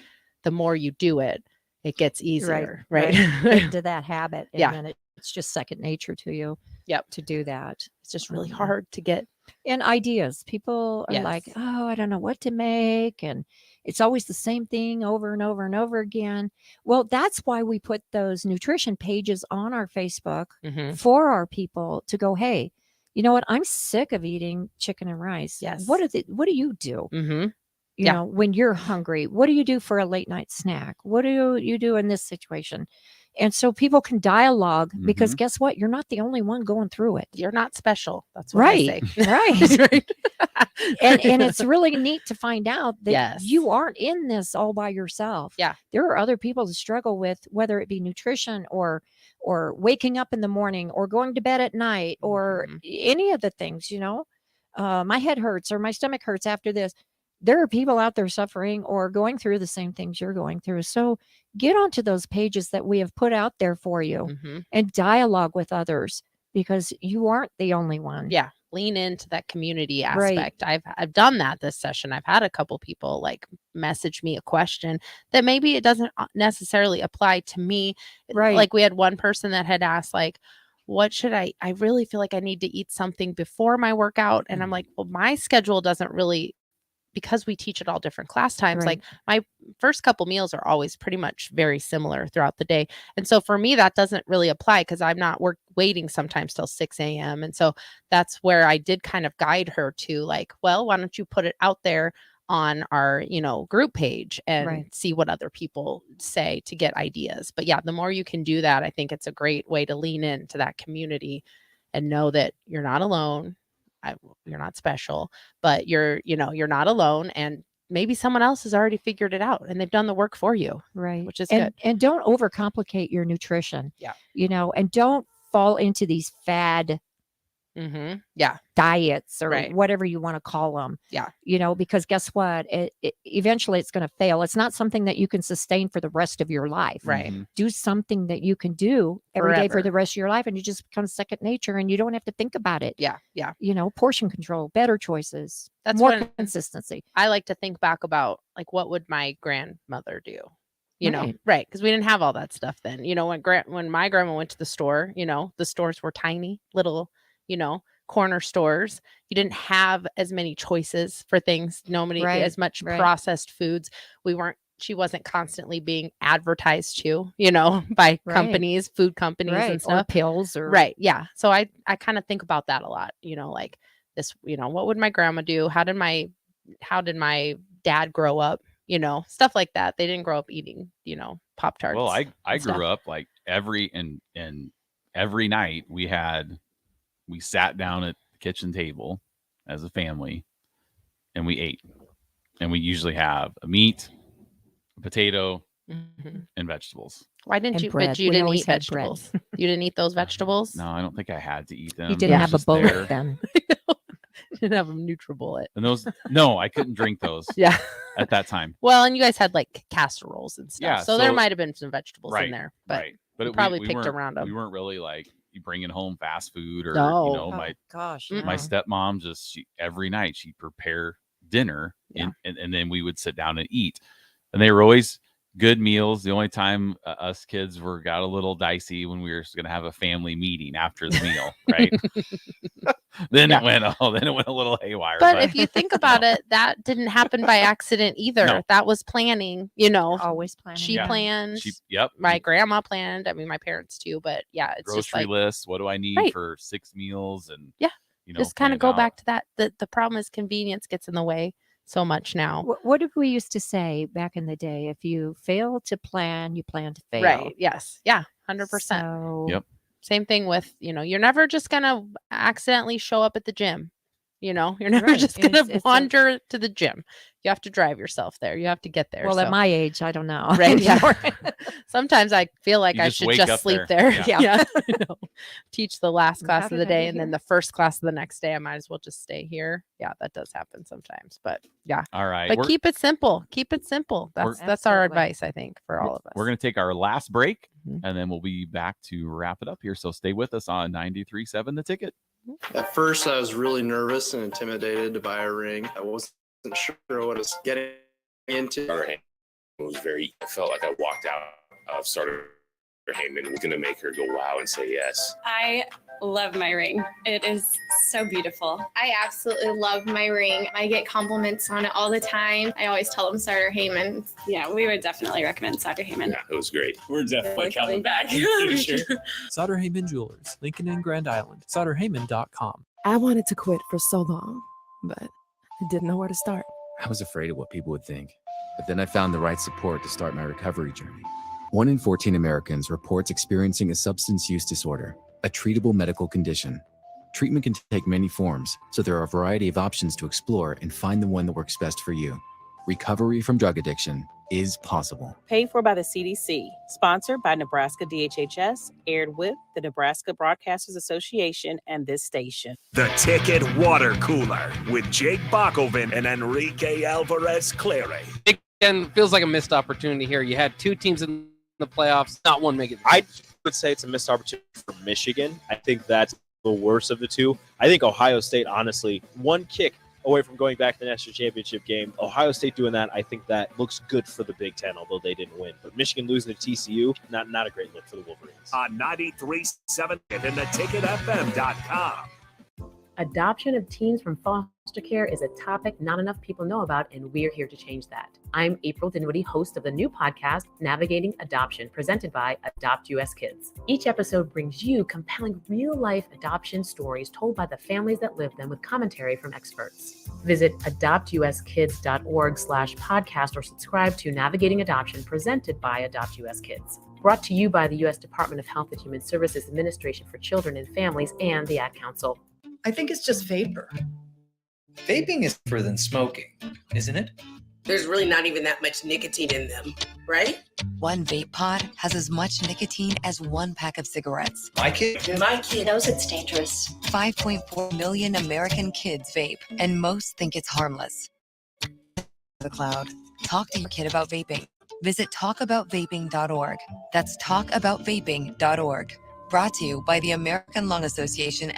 the more you do it, it gets Right. easier, Right. right? Get into that habit, and Yeah. then it's just second nature to you. Yep. To do that. It's just really hard to get. And ideas. People are like, Yes. oh, I don't know what to make. And it's always the same thing over and over and over again. Well, that's why we put those nutrition pages on our Facebook Mhm. for our people to go, hey, you know what? I'm sick of eating chicken and rice. Yes. What do you do? Mhm. You Yeah. know, when you're hungry, what do you do for a late night snack? What do you do in this situation? And so people can dialogue, because Mhm. guess what? You're not the only one going through it. You're not special. That's what Right. I say. Right. Right. And it's really neat to find out that Yes. you aren't in this all by yourself. Yeah. There are other people that struggle with, whether it be nutrition or waking up in the morning or going to bed at night or Mhm. any of the things, you know. My head hurts or my stomach hurts after this. There are people out there suffering or going through the same things you're going through. So get onto those pages that we have put out there for you Mhm. and dialogue with others, because you aren't the only one. Yeah, lean into that community Right. aspect. I've done that this session. I've had a couple people like message me a question that maybe it doesn't necessarily apply to me. Right. Like we had one person that had asked like, what should I really feel like I need to eat something before my workout. And I'm like, well, my schedule doesn't really, because we teach at all different class times, Right. like my first couple meals are always pretty much very similar throughout the day. And so for me, that doesn't really apply because I'm not waiting sometimes till 6 a.m. And so that's where I did kind of guide her to like, well, why don't you put it out there on our, you know, group page and Right. see what other people say to get ideas. But yeah, the more you can do that, I think it's a great way to lean into that community and know that you're not alone. You're not special, but you're not alone, and maybe someone else has already figured it out and they've done the work for you. Right. Which is and, good. And don't overcomplicate your nutrition. Yeah. And don't fall into these fad Yeah. diets or Right. whatever you want to call them. Yeah. Because guess what? Eventually it's going to fail. It's not something that you can sustain for the rest of your life. Right. Do something that you can do every day for Forever. the rest of your life, and it just becomes second nature, and you don't have to think about it. Yeah. Yeah. Portion control, better choices, That's more when consistency. I like to think back about, like, what would my grandmother do? Right. Right. Because we didn't have all that stuff then. When my grandma went to the store, the stores were tiny, little, corner stores. You didn't have as many choices for things, Right, as much right. processed foods. She wasn't constantly being advertised to, by Right. companies, food companies Right. and stuff. Or pills or Right. Yeah. So I kind of think about that a lot, like this, what would my grandma do? How did my dad grow up? Stuff like that. They didn't grow up eating, Pop-Tarts. Well, I and stuff. grew up like every night we sat down at the kitchen table as a family and we ate. And we usually have a meat, a potato, Mhm. and vegetables. Why didn't And you? bread. But you We didn't always eat had bread. vegetables. You didn't eat those vegetables. No, I don't think I had to eat them. You didn't It was have a just bullet there. then. You didn't have a NutriBullet. And those, no, I couldn't drink those Yeah. at that time. Well, and you guys had like casseroles and stuff, Yeah, so there so- might have been some vegetables Right, in there, but right. But you we probably picked weren't- around them. We weren't really like you bringing home fast food or No. my gosh. my stepmom every night she'd prepare dinner Yeah. and then we would sit down and eat, and they were always good meals. The only time us kids got a little dicey when we were going to have a family meeting after the meal, right? Then it went a little haywire. But if you think about it, that didn't happen by accident either. No. That was planning. Always planning. She Yeah. planned. Yep. My grandma planned. I mean, my parents too. But yeah, it's just Grocery like list. What do I need Right. for 6 meals? And yeah. Just kind plan of it go out. back to that. The problem is convenience gets in the way so much now. What did we used to say back in the day? If you fail to plan, you plan to fail. Right. Yes. Yeah. 100%. So, Yep. Same thing with, you're never just going to accidentally show up at the gym. You're never Right. just going to It's a- wander to the gym. You have to drive yourself there. You have to get there. Well, at so- my age, I don't know. Right. Yeah. Sometimes I feel like You I just should wake just up sleep there. there. Yeah. Yeah. Teach the last How class of did the I day get and then here? the first class of the next day. I might as well just stay here. Yeah, that does happen sometimes. But yeah. All right. But we're- keep it simple. Keep it simple. That's our Absolutely. advice, I think, for all of us. We're going to take our last break, Mhm. and then we'll be back to wrap it up here. So stay with us on 93.7 The Ticket. At first, I was really nervous and intimidated to buy a ring. I wasn't sure what I was getting into. It was I felt like I walked out of Starter Heyman was going to make her go wow and say yes. I love my ring. It is so beautiful. I absolutely love my ring. I get compliments on it all the time. I always tell them Starter Heyman. Yeah, we would definitely recommend Starter Heyman. Yeah, it was great. We're definitely coming back. For sure. Sutter Heyman Jewelers, Lincoln and Grand Island. SutterHeyman.com. I wanted to quit for so long, but I didn't know where to start. I was afraid of what people would think, but then I found the right support to start my recovery journey. 1 in 14 Americans reports experiencing a substance use disorder, a treatable medical condition. Treatment can take many forms, so there are a variety of options to explore and find the one that works best for you. Recovery from drug addiction is possible. Paid for by the CDC. Sponsored by Nebraska DHHS. Aired with the Nebraska Broadcasters Association and this station. The Ticket Water Cooler with Jake Bakoven and Enrique Alvarez Clary. Again, feels like a missed opportunity here. You had 2 teams in the playoffs, not one making. I would say it's a missed opportunity for Michigan. I think that's the worst of the two. I think Ohio State, honestly, one kick away from going back to the national championship game. Ohio State doing that, I think that looks good for the Big Ten, although they didn't win. But Michigan losing to TCU, not a great look for the Wolverines. On 93.7 and theticketfm.com. Adoption of teens from foster care is a topic not enough people know about, and we're here to change that. I'm April Dinwiddie, host of the new podcast, Navigating Adoption, presented by Adopt US Kids. Each episode brings you compelling real-life adoption stories told by the families that live them with commentary from experts. Visit adoptuskids.org/podcast or subscribe to Navigating Adoption, presented by Adopt US Kids. Brought to you by the U.S. Department of Health and Human Services Administration for Children and Families and the Ad Council. I think it's just vapor. Vaping is different than smoking, isn't it? There's really not even that much nicotine in them, right? One vape pod has as much nicotine as one pack of cigarettes. My kid knows it's dangerous. 5.4 million American kids vape, and most think it's harmless. The cloud. Talk to your kid about vaping. Visit talkaboutvaping.org. That's talkaboutvaping.org. Brought to you by the American Lung Association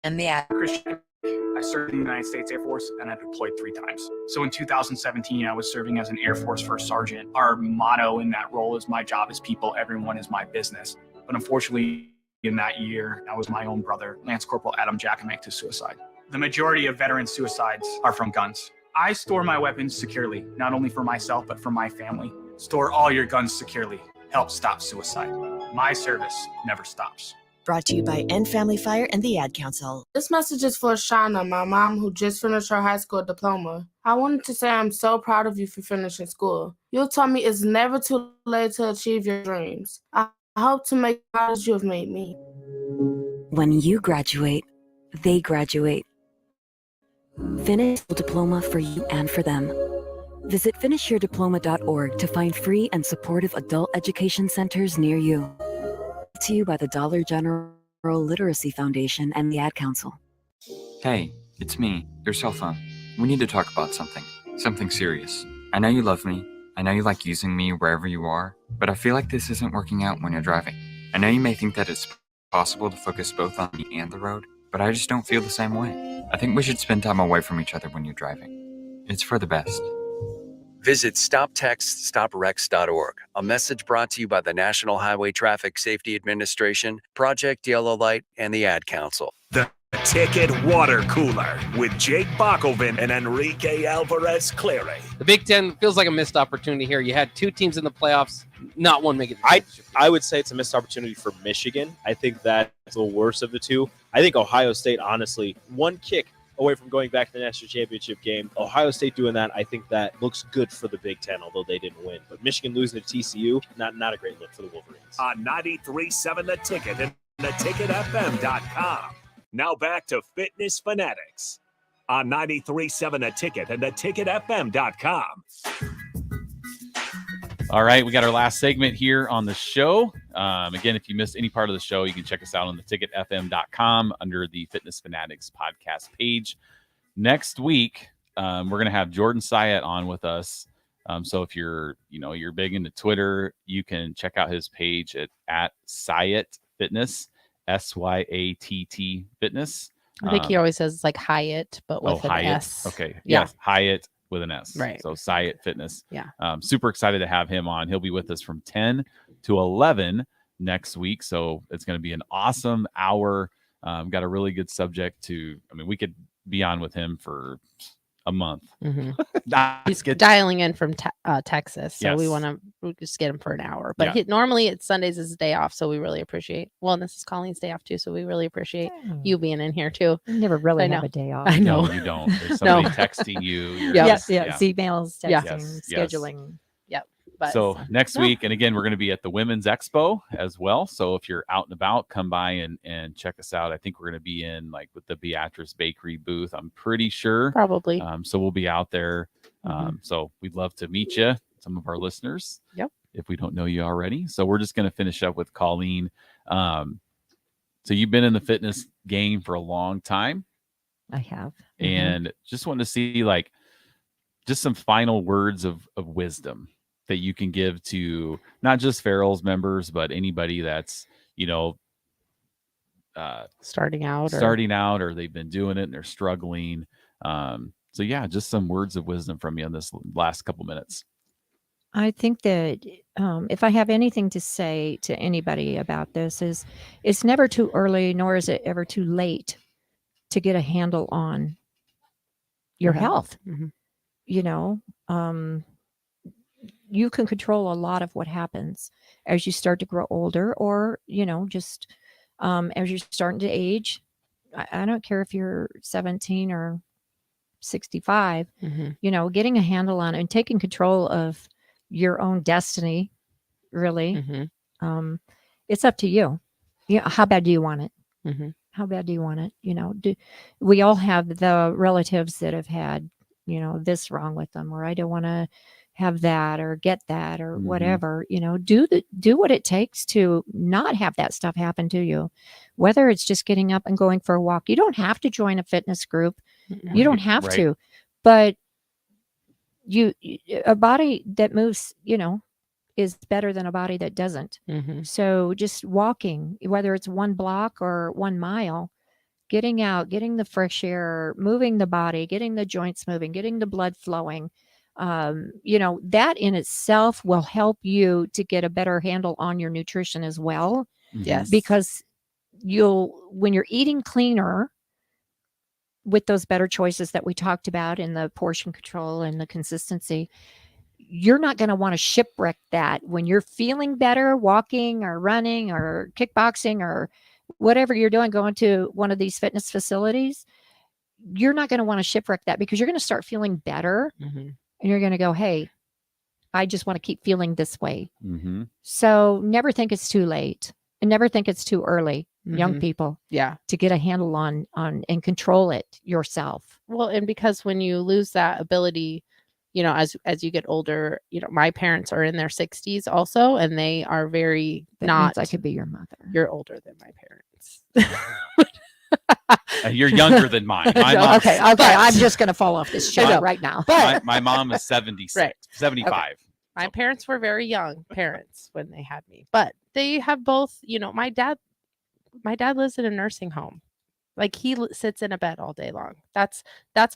and the Ad. Christian. I served in the United States Air Force and I deployed 3 times. So in 2017, I was serving as an Air Force First Sergeant. Our motto in that role is my job is people, everyone is my business. But unfortunately, in that year, that was my own brother, Lance Corporal Adam Jackamick, to suicide. The majority of veteran suicides are from guns. I store my weapons securely, not only for myself, but for my family. Store all your guns securely. Help stop suicide. My service never stops. Brought to you by End Family Fire and the Ad Council. This message is for Shauna, my mom, who just finished her high school diploma. I wanted to say I'm so proud of you for finishing school. You taught me it's never too late to achieve your dreams. I hope to make proud as you have made me. When you graduate, they graduate. Finish a diploma for you and for them. Visit finishyourdiploma.org to find free and supportive adult education centers near you. To you by the Dollar General Literacy Foundation and the Ad Council. Hey, it's me, your cell phone. We need to talk about something serious. I know you love me. I know you like using me wherever you are, but I feel like this isn't working out when you're driving. I know you may think that it's possible to focus both on me and the road, but I just don't feel the same way. I think we should spend time away from each other when you're driving. It's for the best. Visit StopTextStopWrecks.org, a message brought to you by the National Highway Traffic Safety Administration, Project Yellow Light, and the Ad Council. The Ticket Water Cooler with Jake Bakoven and Enrique Alvarez Clary. The Big Ten feels like a missed opportunity here. You had 2 teams in the playoffs, not one making I would say it's a missed opportunity for Michigan. I think that's the worst of the two. I think Ohio State, honestly, one kick away from going back to the national championship game. Ohio State doing that, I think that looks good for the Big Ten, although they didn't win. But Michigan losing to TCU, not a great look for the Wolverines. On 93.7 The Ticket and theticketfm.com. Now back to Fitness Fanatics on 93.7 The Ticket and theticketfm.com. All right, we got our last segment here on the show. Again, if you missed any part of the show, you can check us out on theticketfm.com under the Fitness Fanatics podcast page. Next week, we're going to have Jordan Syatt on with us. So if you're big into Twitter, you can check out his page at Syatt Fitness, SYATT Fitness. I think he always says like Hyatt, but with an Hyatt. S. Okay. Yeah. Yes, Hyatt with an S. Right. So Syatt Fitness. Yeah. Super excited to have him on. He'll be with us from 10 to 11 next week. So it's going to be an awesome hour. Got a really good subject we could be on with him for a month. Mm-hmm. He's dialing in from Texas, so we want to just get him for an hour. But normally it's Sundays is his day off, so we really appreciate. Well, and this is Colleen's day off too, so we really appreciate you being in here too. You never really have a day off. I know. No, you don't. There's somebody texting you. Yes, emails, texting, scheduling. Yep. But, so next week, and again, we're going to be at the Women's Expo as well. So if you're out and about, come by and check us out. I think we're going to be in with the Beatrice Bakery booth. I'm pretty sure. Probably. So we'll be out there. So we'd love to meet you, some of our listeners. Yep. If we don't know you already. So we're just going to finish up with Colleen. So you've been in the fitness game for a long time. I have. And just wanted to see just some final words of wisdom that you can give to not just Farrell's members, but anybody that's, starting out or they've been doing it and they're struggling. So yeah, just some words of wisdom from you in this last couple minutes. I think that if I have anything to say to anybody about this is it's never too early, nor is it ever too late to get a handle on your health. You can control a lot of what happens as you start to grow older or, just as you're starting to age. I don't care if you're 17 or 65, getting a handle on it and taking control of your own destiny, really. It's up to you. Yeah. How bad do you want it? Mm-hmm. How bad do you want it? We all have the relatives that have had, this wrong with them, or I don't want to have that or get that or whatever. Do what it takes to not have that stuff happen to you. Whether it's just getting up and going for a walk. You don't have to join a fitness group. You don't have to, but a body that moves, is better than a body that doesn't. So just walking, whether it's 1 block or 1 mile, getting out, getting the fresh air, moving the body, getting the joints moving, getting the blood flowing, that in itself will help you to get a better handle on your nutrition as well. Yes. Because when you're eating cleaner with those better choices that we talked about in the portion control and the consistency, you're not going to want to shipwreck that when you're feeling better, walking or running or kickboxing or whatever you're doing, going to one of these fitness facilities. You're not going to want to shipwreck that because you're going to start feeling better and you're going to go, hey, I just want to keep feeling this way. So never think it's too late and never think it's too early, young people, to get a handle on and control it yourself. Well, and because when you lose that ability, as you get older, my parents are in their 60s also, and they are very Means I could be your mother. You're older than my parents. You're younger than mine. My No, mom's- okay. I'm just going to fall off this show right now. my mom is 76, Right. 75. My parents were very young parents when they had me, but they have both, my dad lives in a nursing home. Like he sits in a bed all day long. That's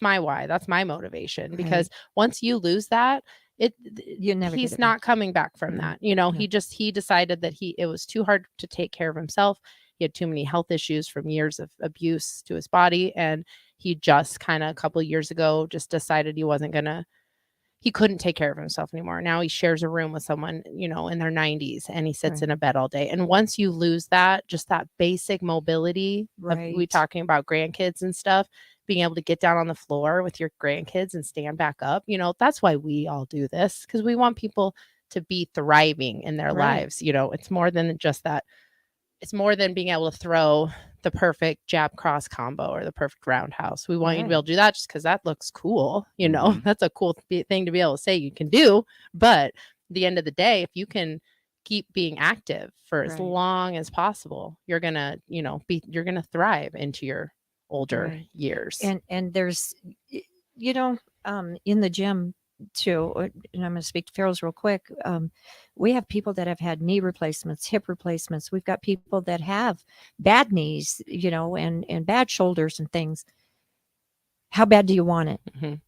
my why. That's my motivation, because once you lose that, he's not coming back from that. He decided that it was too hard to take care of himself. He had too many health issues from years of abuse to his body. And he just kind of a couple of years ago just decided he couldn't take care of himself anymore. Now he shares a room with someone, in their 90s, and he sits in a bed all day. And once you lose that, just that basic mobility, we talking about grandkids and stuff, being able to get down on the floor with your grandkids and stand back up, that's why we all do this, because we want people to be thriving in their lives. It's more than just that. It's more than being able to throw the perfect jab cross combo or the perfect roundhouse. We want you to be able to do that just because that looks cool. That's a cool thing to be able to say you can do. But at the end of the day, if you can keep being active for as long as possible, you're gonna, you're gonna thrive into your older years. And there's, in the gym too, and I'm going to speak to Farrell's real quick. We have people that have had knee replacements, hip replacements. We've got people that have bad knees, and bad shoulders and things. How bad do you want it?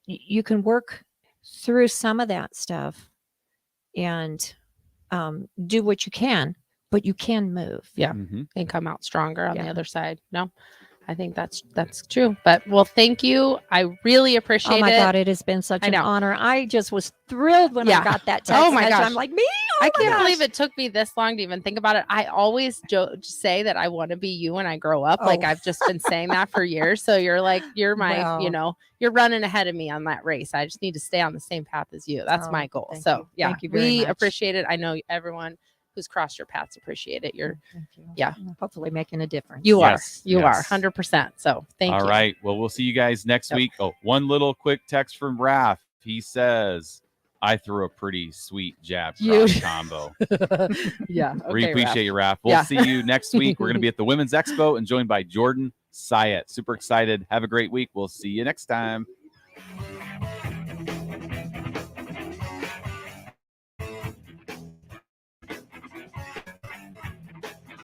You can work through some of that stuff and do what you can, but you can move. And come out stronger on the other side. No, I think that's true. But well, thank you. I really appreciate it. Oh my God, it has been such an honor. I just was thrilled when I got that text. Oh my gosh. I'm like, me? I can't believe it took me this long to even think about it. I always say that I want to be you when I grow up. Like I've just been saying that for years. So you're my, you're running ahead of me on that race. I just need to stay on the same path as you. That's my goal. So yeah, Thank you very much. appreciate it. I know everyone who's crossed your paths appreciate it. You're, hopefully making a difference. You are 100%. So thank you. All right. Well, we'll see you guys next week. Oh, one little quick text from Raph. He says, I threw a pretty sweet jab cross combo. Yeah. We appreciate you, Raph. We'll see you next week. We're going to be at the Women's Expo and joined by Jordan Syatt. Super excited. Have a great week. We'll see you next time.